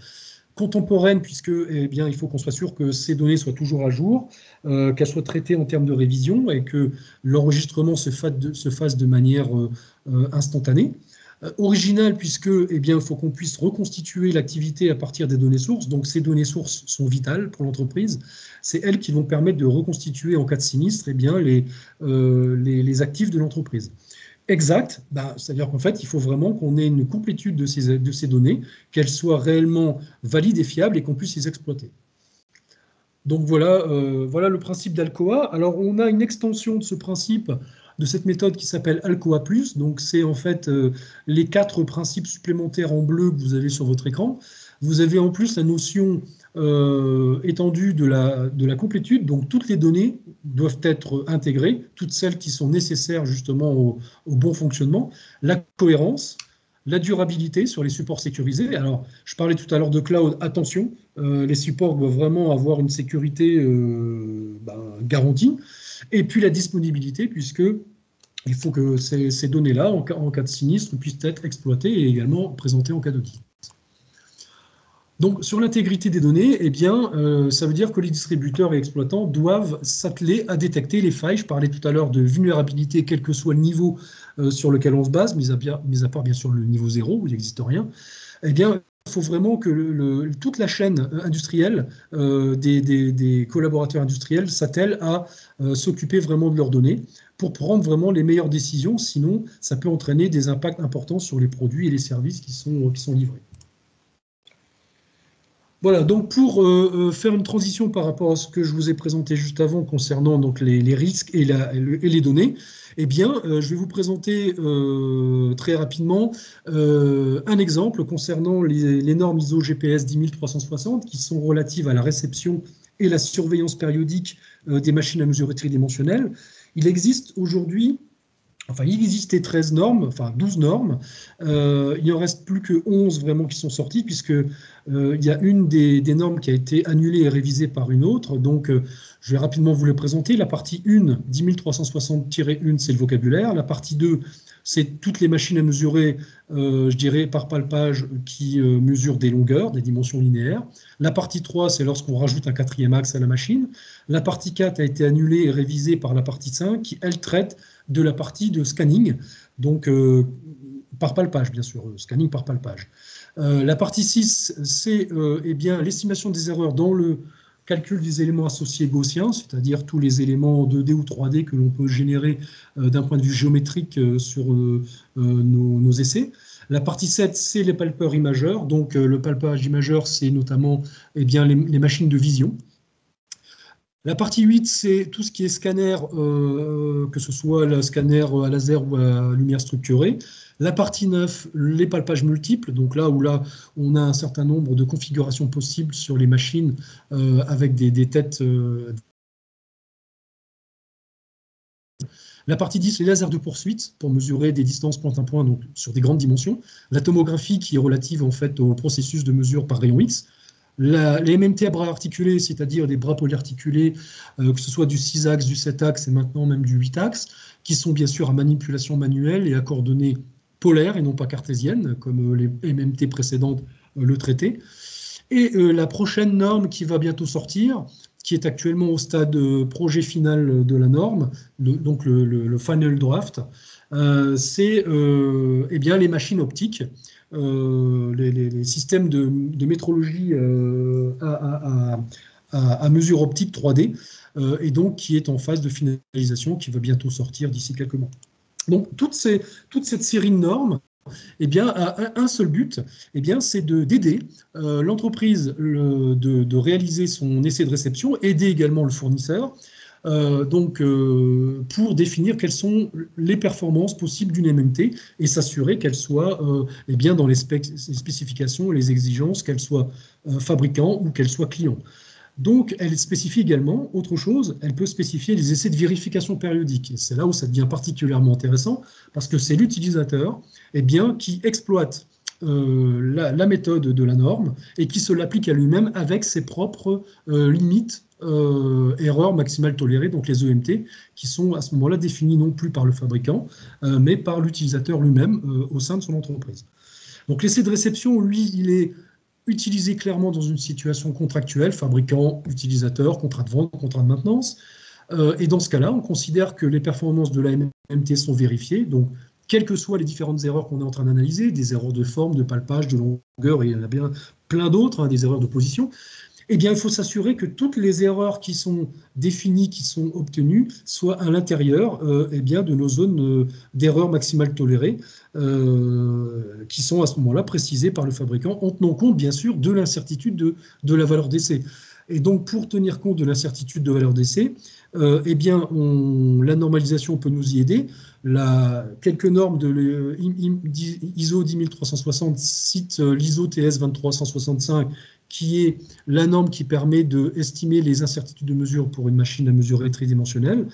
contemporaine, puisque il faut qu'on soit sûr que ces données soient toujours à jour, qu'elles soient traitées en termes de révision et que l'enregistrement se fasse de manière instantanée. Original, puisque il faut qu'on puisse reconstituer l'activité à partir des données sources. Donc ces données sources sont vitales pour l'entreprise. C'est elles qui vont permettre de reconstituer en cas de sinistre les actifs de l'entreprise. Exact, c'est-à-dire qu'en fait, il faut vraiment qu'on ait une complétude de ces données, qu'elles soient réellement valides et fiables et qu'on puisse les exploiter. Donc voilà le principe d'ALCOA. Alors on a une extension de ce principe, de cette méthode qui s'appelle ALCOA+. Donc c'est en fait les 4 principes supplémentaires en bleu que vous avez sur votre écran. Vous avez en plus la notion étendue de la complétude. Donc toutes les données doivent être intégrées, toutes celles qui sont nécessaires justement au bon fonctionnement. La cohérence, la durabilité sur les supports sécurisés. Alors, je parlais tout à l'heure de cloud. Attention, les supports doivent vraiment avoir une sécurité garantie. Et puis la disponibilité, puisque il faut que ces données-là, en cas de sinistre, puissent être exploitées et également présentées en cas d'audit. Donc, sur l'intégrité des données, ça veut dire que les distributeurs et exploitants doivent s'atteler à détecter les failles. Je parlais tout à l'heure de vulnérabilité, quel que soit le niveau sur lequel on se base, mis à part bien sûr le niveau 0, où il n'existe rien. Il faut vraiment que toute la chaîne industrielle des collaborateurs industriels s'attelle à s'occuper vraiment de leurs données pour prendre vraiment les meilleures décisions. Sinon, ça peut entraîner des impacts importants sur les produits et les services qui sont livrés. Voilà, donc pour faire une transition par rapport à ce que je vous ai présenté juste avant concernant donc les risques et les données, je vais vous présenter très rapidement un exemple concernant les normes ISO GPS 10360 qui sont relatives à la réception et la surveillance périodique des machines à mesurer tridimensionnelles. Il existe aujourd'hui, il existait 13 normes, 12 normes. Il n'en reste plus que 11 vraiment qui sont sorties, puisque il y a une des normes qui a été annulée et révisée par une autre. Donc, je vais rapidement vous les présenter. La partie 1, 10360-1, c'est le vocabulaire. La partie 2, c'est toutes les machines à mesurer, je dirais, par palpage qui mesurent des longueurs, des dimensions linéaires. La partie 3, c'est lorsqu'on rajoute un 4e axe à la machine. La partie 4 a été annulée et révisée par la partie 5, qui, elle, traite de la partie de scanning, donc par palpage, bien sûr, scanning par palpage. La partie 6, c'est l'estimation des erreurs dans le calcul des éléments associés gaussiens, c'est-à-dire tous les éléments 2D ou 3D que l'on peut générer d'un point de vue géométrique sur nos essais. La partie 7, c'est les palpeurs imageurs. Donc le palpage imageur, c'est notamment les machines de vision. La partie 8, c'est tout ce qui est scanner, que ce soit le scanner à laser ou à lumière structurée. La partie 9, les palpages multiples, donc là où on a un certain nombre de configurations possibles sur les machines avec des têtes. La partie 10, les lasers de poursuite pour mesurer des distances point-à-point, donc sur des grandes dimensions. La tomographie qui est relative en fait au processus de mesure par rayon X. Les MMT à bras articulés, c'est-à-dire des bras polyarticulés, que ce soit du 6-axe, du 7-axe et maintenant même du 8-axe, qui sont bien sûr à manipulation manuelle et à coordonnées polaires et non pas cartésiennes, comme les MMT précédentes le traitaient. Et la prochaine norme qui va bientôt sortir, qui est actuellement au stade projet final de la norme, donc le final draft, c'est les machines optiques, les systèmes de métrologie à mesure optique 3D, et donc qui est en phase de finalisation, qui va bientôt sortir d'ici quelques mois. Donc, toute cette série de normes eh bien, a un seul but, eh bien, c'est d'aider l'entreprise de réaliser son essai de réception, aider également le fournisseur, pour définir quelles sont les performances possibles d'une MMT et s'assurer qu'elle soit eh bien, dans les spécifications, les exigences, qu'elle soit fabricant ou qu'elle soit client. Donc, elle spécifie également autre chose, elle peut spécifier les essais de vérification périodique. Et c'est là où ça devient particulièrement intéressant, parce que c'est l'utilisateur eh bien, qui exploite la méthode de la norme et qui se l'applique à lui-même avec ses propres limites, erreurs maximales tolérées, donc les EMT, qui sont à ce moment-là définies non plus par le fabricant, mais par l'utilisateur lui-même au sein de son entreprise. Donc, l'essai de réception, lui, il est utilisé clairement dans une situation contractuelle, fabricant, utilisateur, contrat de vente, contrat de maintenance. Et dans ce cas-là, on considère que les performances de la MMT sont vérifiées. Donc, quelles que soient les différentes erreurs qu'on est en train d'analyser, des erreurs de forme, de palpage, de longueur, et il y en a bien plein d'autres, des erreurs de position, eh bien, il faut s'assurer que toutes les erreurs qui sont définies, qui sont obtenues, soient à l'intérieur eh bien, de nos zones d'erreur maximale tolérée, qui sont à ce moment-là précisées par le fabricant, en tenant compte, bien sûr, de l'incertitude de la valeur d'essai. Et donc, pour tenir compte de l'incertitude de valeur d'essai, eh bien, la normalisation peut nous y aider. Quelques normes de ISO 10360 citent l'ISO TS 23165, qui est la norme qui permet d'estimer les incertitudes de mesure pour une machine à mesurer tridimensionnelle.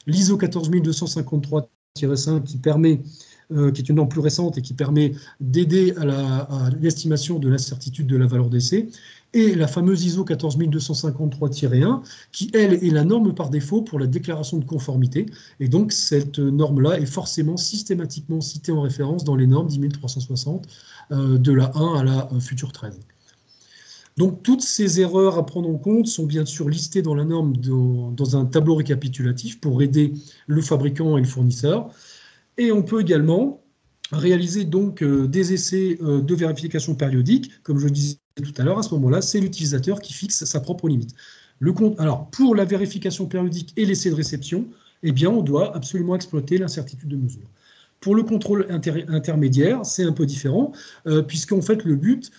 L'ISO 14253-5 qui est une norme plus récente et qui permet d'aider à l'estimation de l'incertitude de la valeur d'essai, et la fameuse ISO 14253-1 qui, elle, est la norme par défaut pour la déclaration de conformité. Et donc, cette norme-là est forcément systématiquement citée en référence dans les normes 10360 de la 1 à la future 13. Donc, toutes ces erreurs à prendre en compte sont bien sûr listées dans la norme dans un tableau récapitulatif pour aider le fabricant et le fournisseur. Et on peut également réaliser donc des essais de vérification périodique. Comme je disais tout à l'heure, à ce moment-là, c'est l'utilisateur qui fixe sa propre limite. Alors, pour la vérification périodique et l'essai de réception, eh bien, on doit absolument exploiter l'incertitude de mesure. Pour le contrôle intermédiaire, c'est un peu différent, puisqu'en fait, le but,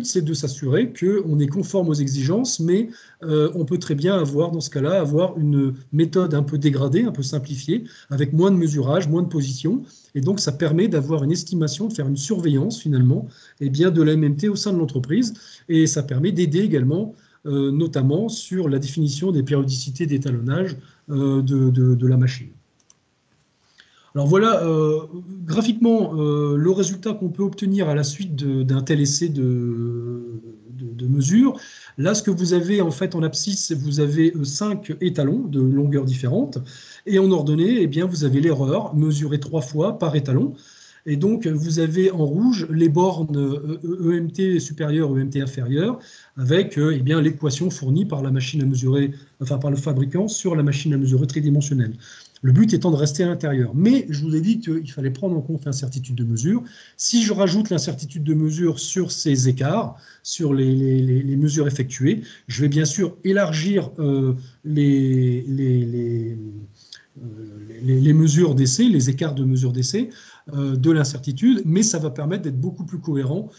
c'est de s'assurer qu'on est conforme aux exigences, mais on peut très bien avoir, dans ce cas-là, avoir une méthode un peu dégradée, un peu simplifiée, avec moins de mesurage, moins de position. Et donc, ça permet d'avoir une estimation, de faire une surveillance, finalement, de la MMT au sein de l'entreprise. Et ça permet d'aider également, notamment sur la définition des périodicités d'étalonnage de la machine. Alors voilà, graphiquement, le résultat qu'on peut obtenir à la suite d'un tel essai de mesure. Là, ce que vous avez en fait en abscisse, vous avez 5 étalons de longueurs différentes. Et en ordonnée, eh bien, vous avez l'erreur mesurée 3 fois par étalon. Et donc, vous avez en rouge les bornes EMT supérieure, EMT inférieure, avec l'équation fournie par la machine à mesurer, enfin par le fabricant sur la machine à mesurer tridimensionnelle. Le but étant de rester à l'intérieur. Mais je vous ai dit qu'il fallait prendre en compte l'incertitude de mesure. Si je rajoute l'incertitude de mesure sur ces écarts, sur les mesures effectuées, je vais bien sûr élargir les mesures d'essai, les écarts de mesure d'essai de l'incertitude, mais ça va permettre d'être beaucoup plus cohérent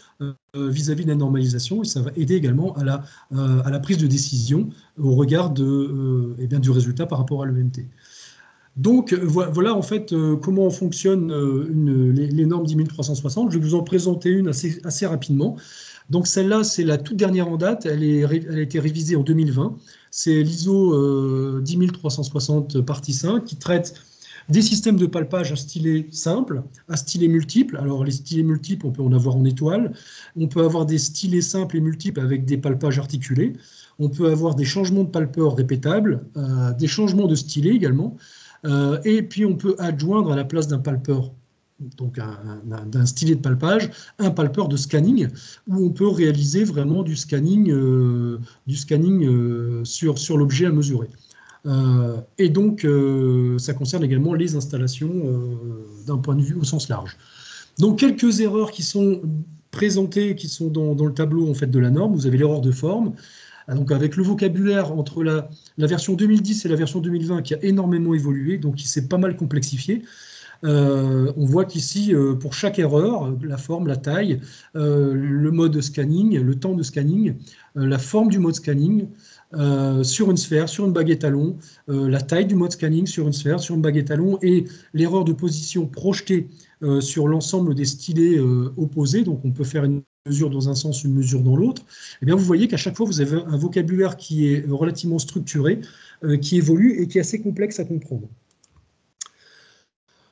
vis-à-vis de la normalisation et ça va aider également à la prise de décision au regard du résultat par rapport à l'EMT. Donc voilà en fait comment fonctionnent les normes 10360. Je vais vous en présenter une assez rapidement. Donc celle-là, c'est la toute dernière en date. Elle a été révisée en 2020. C'est l'ISO 10360 partie 5 qui traite des systèmes de palpage à stylet simple, à stylet multiple. Alors les stylets multiples, on peut en avoir en étoile. On peut avoir des stylets simples et multiples avec des palpages articulés. On peut avoir des changements de palpeur répétables, des changements de stylet également. Et puis on peut adjoindre à la place d'un palpeur, donc d'un stylet de palpage, un palpeur de scanning, où on peut réaliser vraiment du scanning sur l'objet à mesurer. Et donc ça concerne également les installations d'un point de vue au sens large. Donc quelques erreurs qui sont présentées, qui sont dans le tableau en fait, de la norme. Vous avez l'erreur de forme. Donc avec le vocabulaire entre la version 2010 et la version 2020 qui a énormément évolué, donc il s'est pas mal complexifié. On voit qu'ici, pour chaque erreur, la forme, la taille, le mode scanning, le temps de scanning, la forme du mode scanning, sur une sphère, sur une bague étalon, la taille du mode scanning sur une sphère, sur une bague étalon, et l'erreur de position projetée sur l'ensemble des stylets opposés, donc on peut faire une mesure dans un sens, une mesure dans l'autre, eh bien vous voyez qu'à chaque fois, vous avez un vocabulaire qui est relativement structuré, qui évolue et qui est assez complexe à comprendre.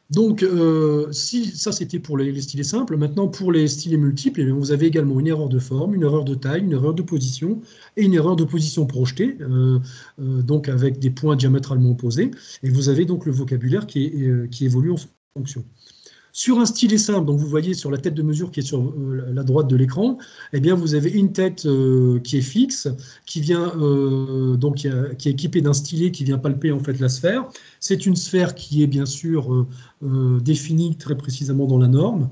Donc, si ça c'était pour les stylets simples, maintenant pour les stylets multiples, vous avez également une erreur de forme, une erreur de taille, une erreur de position et une erreur de position projetée, donc avec des points diamétralement opposés, et vous avez donc le vocabulaire qui évolue en fonction. Sur un stylet simple, donc vous voyez sur la tête de mesure qui est sur la droite de l'écran, eh bien vous avez une tête qui est fixe, qui vient donc qui est équipée d'un stylet qui vient palper en fait la sphère. C'est une sphère qui est bien sûr définie très précisément dans la norme.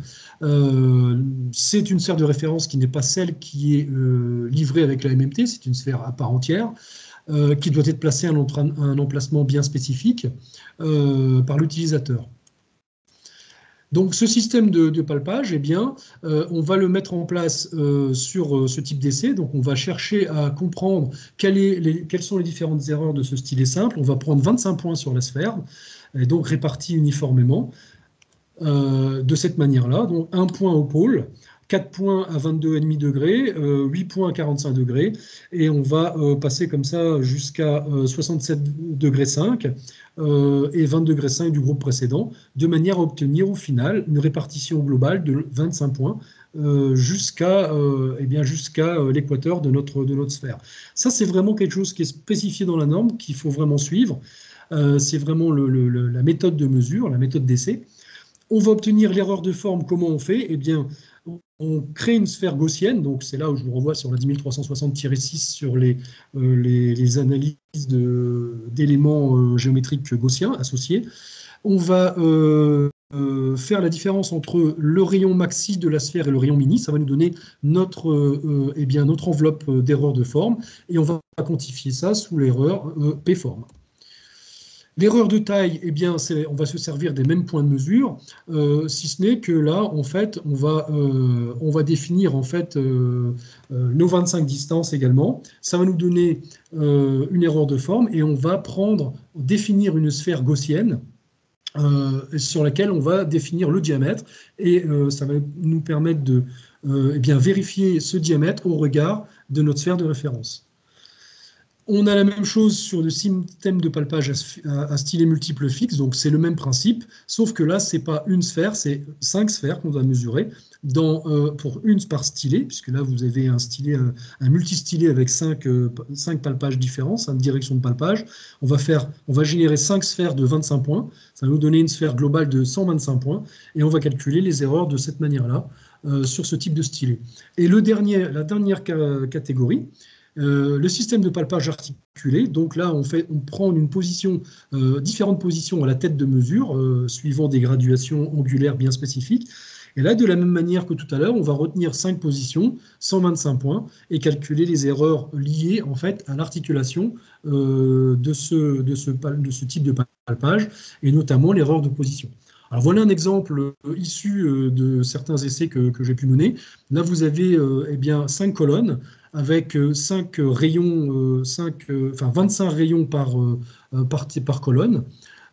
C'est une sphère de référence qui n'est pas celle qui est livrée avec la MMT, c'est une sphère à part entière. Qui doit être placée à un emplacement bien spécifique par l'utilisateur. Donc ce système de palpage, eh bien, on va le mettre en place sur ce type d'essai. Donc on va chercher à comprendre quelles sont les différentes erreurs de ce stylet simple. On va prendre 25 points sur la sphère, et donc répartis uniformément de cette manière-là. Donc 1 point au pôle, 4 points à 22,5 degrés, 8 points à 45 degrés, et on va passer comme ça jusqu'à 67,5 degrés et 20,5 degrés du groupe précédent, de manière à obtenir au final une répartition globale de 25 points jusqu'à l'équateur de notre sphère. Ça, c'est vraiment quelque chose qui est spécifié dans la norme, qu'il faut vraiment suivre. C'est vraiment la méthode de mesure, la méthode d'essai. On va obtenir l'erreur de forme. Comment on fait? Eh bien, on crée une sphère gaussienne, donc c'est là où je vous renvoie sur la 10360-6 sur les analyses d'éléments géométriques gaussiens associés. On va faire la différence entre le rayon maxi de la sphère et le rayon mini. Ça va nous donner notre enveloppe d'erreur de forme, et on va quantifier ça sous l'erreur P-forme. L'erreur de taille, eh bien, on va se servir des mêmes points de mesure, si ce n'est que là, en fait, on va définir en fait nos 25 distances également. Ça va nous donner une erreur de forme, et on va définir une sphère gaussienne sur laquelle on va définir le diamètre, et ça va nous permettre de vérifier ce diamètre au regard de notre sphère de référence. On a la même chose sur le système de palpage à stylet multiple fixe, donc c'est le même principe, sauf que là, ce n'est pas une sphère, c'est 5 sphères qu'on doit mesurer pour une par stylet, puisque là, vous avez un multistylet avec 5 palpages différents, 5 directions de palpage. On va générer 5 sphères de 25 points, ça va nous donner une sphère globale de 125 points, et on va calculer les erreurs de cette manière-là sur ce type de stylet. Et la dernière catégorie, le système de palpage articulé, donc là on prend différentes positions à la tête de mesure, suivant des graduations angulaires bien spécifiques. Et là, de la même manière que tout à l'heure, on va retenir 5 positions, 125 points, et calculer les erreurs liées en fait à l'articulation de ce type de palpage, et notamment l'erreur de position. Alors voilà un exemple issu de certains essais que j'ai pu mener. Là, vous avez 5 colonnes avec 25 rayons par colonne,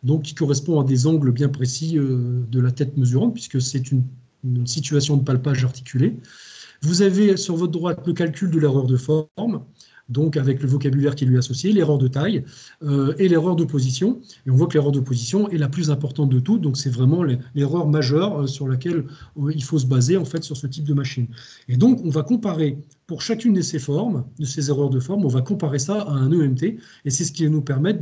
donc qui correspond à des angles bien précis de la tête mesurante, puisque c'est une situation de palpage articulé. Vous avez sur votre droite le calcul de l'erreur de forme, donc avec le vocabulaire qui lui est associé, l'erreur de taille et l'erreur de position. Et on voit que l'erreur de position est la plus importante de toutes, donc c'est vraiment l'erreur majeure sur laquelle il faut se baser en fait sur ce type de machine. Et donc on va comparer pour chacune de ces formes, de ces erreurs de forme, on va comparer ça à un EMT, et c'est ce qui va nous permettre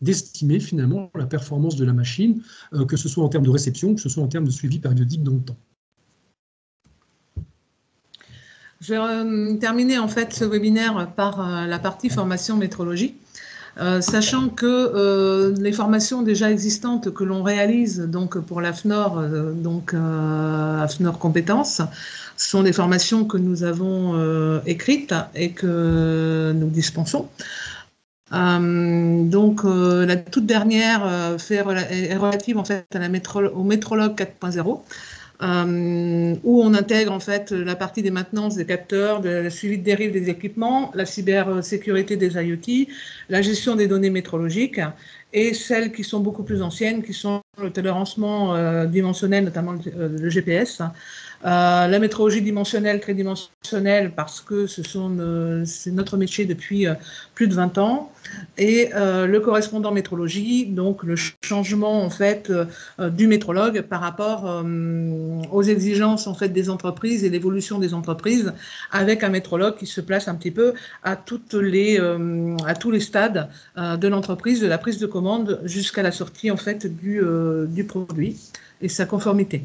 d'estimer finalement la performance de la machine, que ce soit en termes de réception, que ce soit en termes de suivi périodique dans le temps. Je vais terminer en fait ce webinaire par la partie formation métrologie. sachant que les formations déjà existantes que l'on réalise donc pour l'AFNOR, AFNOR Compétences, sont des formations que nous avons écrites et que nous dispensons. La toute dernière est relative en fait au métrologue 4.0. Où on intègre en fait la partie des maintenances des capteurs, le suivi de dérive des équipements, la cybersécurité des IoT, la gestion des données métrologiques et celles qui sont beaucoup plus anciennes, qui sont le tolérancement dimensionnel, notamment le GPS, la métrologie dimensionnelle, tridimensionnelle, parce que c'est notre métier depuis plus de 20 ans, et le correspondant métrologie, donc le changement en fait du métrologue par rapport aux exigences en fait des entreprises et l'évolution des entreprises, avec un métrologue qui se place un petit peu à tous les stades de l'entreprise, de la prise de commande jusqu'à la sortie en fait du produit et sa conformité.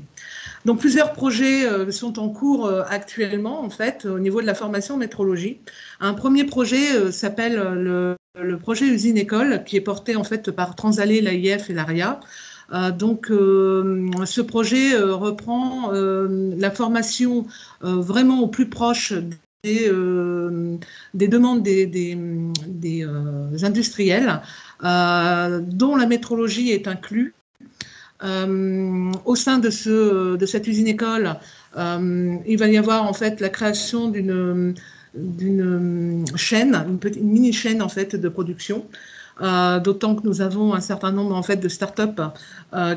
Donc plusieurs projets sont en cours actuellement en fait au niveau de la formation métrologie. Un premier projet s'appelle le projet usine-école qui est porté en fait par Transalé, l'AIF et l'ARIA. Ce projet reprend la formation vraiment au plus proche des demandes des industriels, dont la métrologie est inclue. Au sein de cette usine-école, il va y avoir en fait la création d'une chaîne, une mini-chaîne en fait de production. D'autant que nous avons un certain nombre en fait de start-up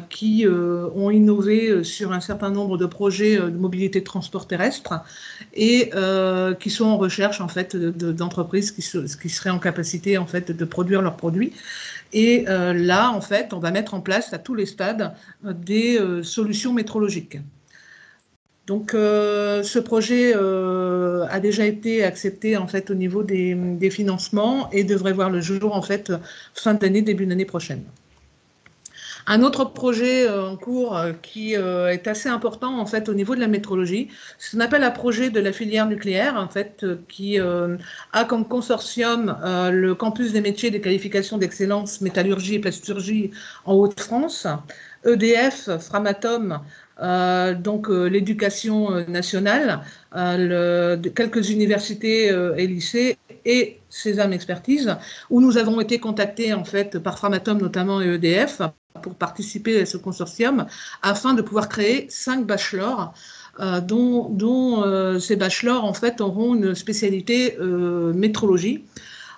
qui ont innové sur un certain nombre de projets de mobilité de transport terrestre et qui sont en recherche en fait d'entreprises qui seraient en capacité en fait de produire leurs produits. Et là, en fait, on va mettre en place à tous les stades des solutions métrologiques. Donc, ce projet a déjà été accepté en fait au niveau des financements et devrait voir le jour en fait fin d'année, début d'année prochaine. Un autre projet en cours qui est assez important en fait au niveau de la métrologie, c'est ce qu'on appelle un projet de la filière nucléaire en fait qui a comme consortium le campus des métiers des qualifications d'excellence métallurgie et plasturgie en Hauts-de-France, EDF, Framatome, l'éducation nationale, quelques universités et lycées et Césame Expertise, où nous avons été contactés en fait par Framatome notamment et EDF pour participer à ce consortium afin de pouvoir créer 5 bachelors dont ces bachelors en fait auront une spécialité métrologie.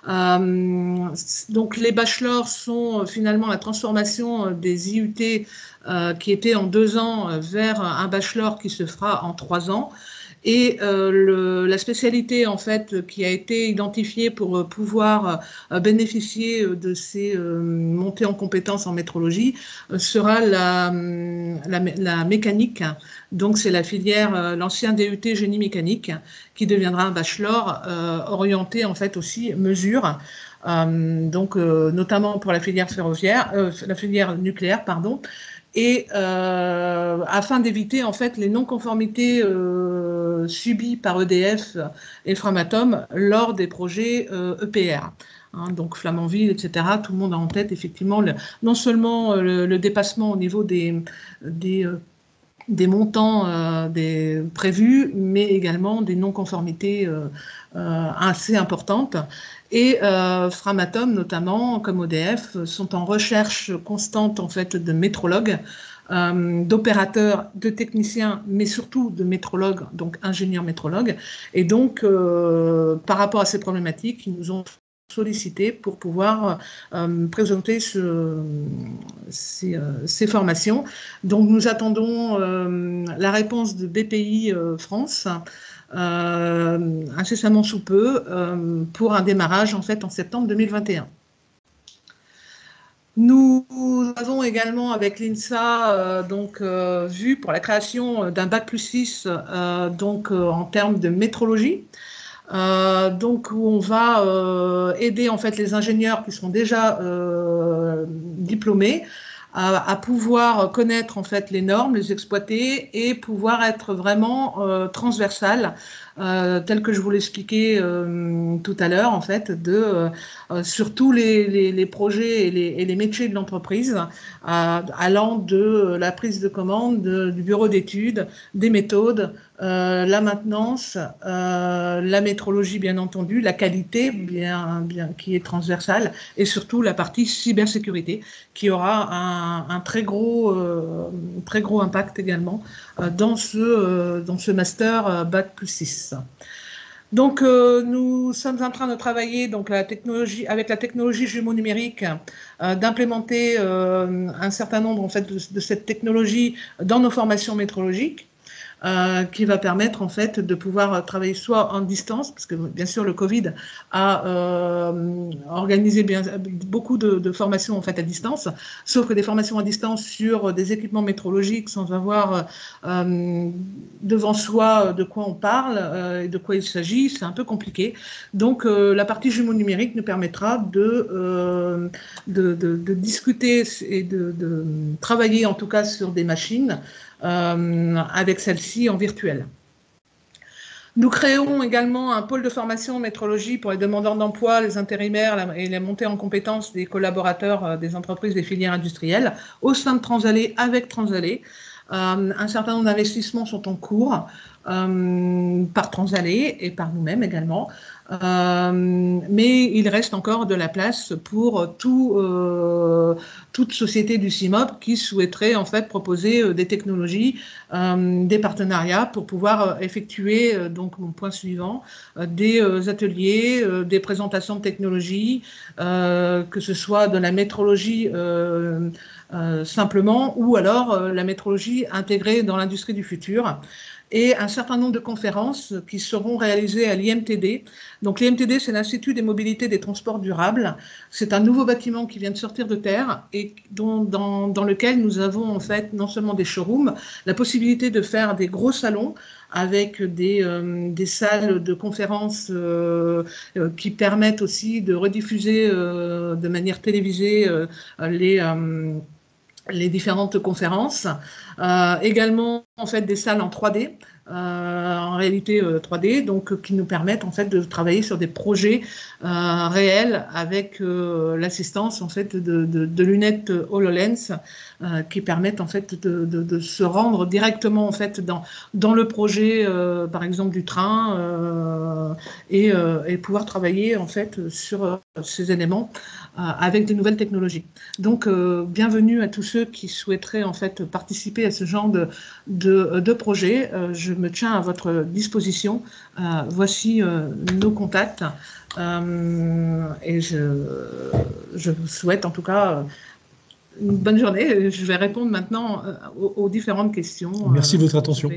Donc les bachelors sont finalement la transformation des IUT qui étaient en 2 ans vers un bachelor qui se fera en 3 ans. Et la spécialité en fait qui a été identifiée pour pouvoir bénéficier de ces montées en compétences en métrologie sera la mécanique. Donc c'est la filière, l'ancien DUT génie mécanique qui deviendra un bachelor orienté en fait aussi mesure. Notamment pour la filière la filière nucléaire, pardon. Et afin d'éviter en fait les non-conformités subies par EDF et Framatome lors des projets EPR. Donc Flamanville, etc. Tout le monde a en tête effectivement non seulement le dépassement au niveau des montants prévus, mais également des non-conformités assez importantes. Et Framatome, notamment, comme EDF, sont en recherche constante en fait, de métrologues, d'opérateurs, de techniciens, mais surtout de métrologues, donc ingénieurs métrologues. Et donc, par rapport à ces problématiques, ils nous ont sollicité pour pouvoir présenter ces formations. Donc, nous attendons la réponse de BPI France incessamment sous peu pour un démarrage en fait en septembre 2021. Nous avons également avec l'INSA vu pour la création d'un bac+6 en termes de métrologie. Où on va aider en fait les ingénieurs qui sont déjà diplômés à pouvoir connaître en fait les normes, les exploiter et pouvoir être vraiment transversal, tel que je vous l'expliquais tout à l'heure, en fait, sur tous les projets et les métiers de l'entreprise, allant de la prise de commande, du bureau d'études, des méthodes, la maintenance, la métrologie bien entendu, la qualité bien qui est transversale, et surtout la partie cybersécurité qui aura un très gros impact également dans ce master Bac+6. Donc, nous sommes en train de travailler donc, avec la technologie jumeau numérique, d'implémenter un certain nombre en fait, de cette technologie dans nos formations métrologiques. Qui va permettre en fait de pouvoir travailler soit en distance, parce que bien sûr le Covid a organisé beaucoup de formations en fait à distance, sauf que des formations à distance sur des équipements métrologiques sans avoir devant soi de quoi on parle et de quoi il s'agit, c'est un peu compliqué. Donc la partie jumeau numérique nous permettra de discuter et de travailler en tout cas sur des machines avec celle-ci en virtuel. Nous créons également un pôle de formation en métrologie pour les demandeurs d'emploi, les intérimaires et la montée en compétences des collaborateurs des entreprises des filières industrielles au sein de Transalé avec Transalé. Un certain nombre d'investissements sont en cours par Transalé et par nous-mêmes également. Mais il reste encore de la place pour toute société du CIMOP qui souhaiterait en fait proposer des technologies, des partenariats pour pouvoir effectuer, donc mon point suivant, des ateliers, des présentations de technologies, que ce soit de la métrologie simplement ou alors la métrologie intégrée dans l'industrie du futur. Et un certain nombre de conférences qui seront réalisées à l'IMTD. Donc l'IMTD, c'est l'Institut des mobilités des transports durables. C'est un nouveau bâtiment qui vient de sortir de terre et dans lequel nous avons en fait non seulement des showrooms, la possibilité de faire des gros salons avec des salles de conférences qui permettent aussi de rediffuser de manière télévisée les différentes conférences, également en fait des salles en 3D, en réalité 3D, donc qui nous permettent en fait de travailler sur des projets réels avec l'assistance en fait de lunettes HoloLens qui permettent en fait de se rendre directement en fait dans le projet par exemple du train et pouvoir travailler en fait sur ces éléments avec des nouvelles technologies. Donc bienvenue à tous ceux qui souhaiteraient en fait participer à ce genre de projet. Je me tiens à votre disposition. Voici nos contacts et je vous souhaite en tout cas une bonne journée. Je vais répondre maintenant aux différentes questions. Merci de votre attention.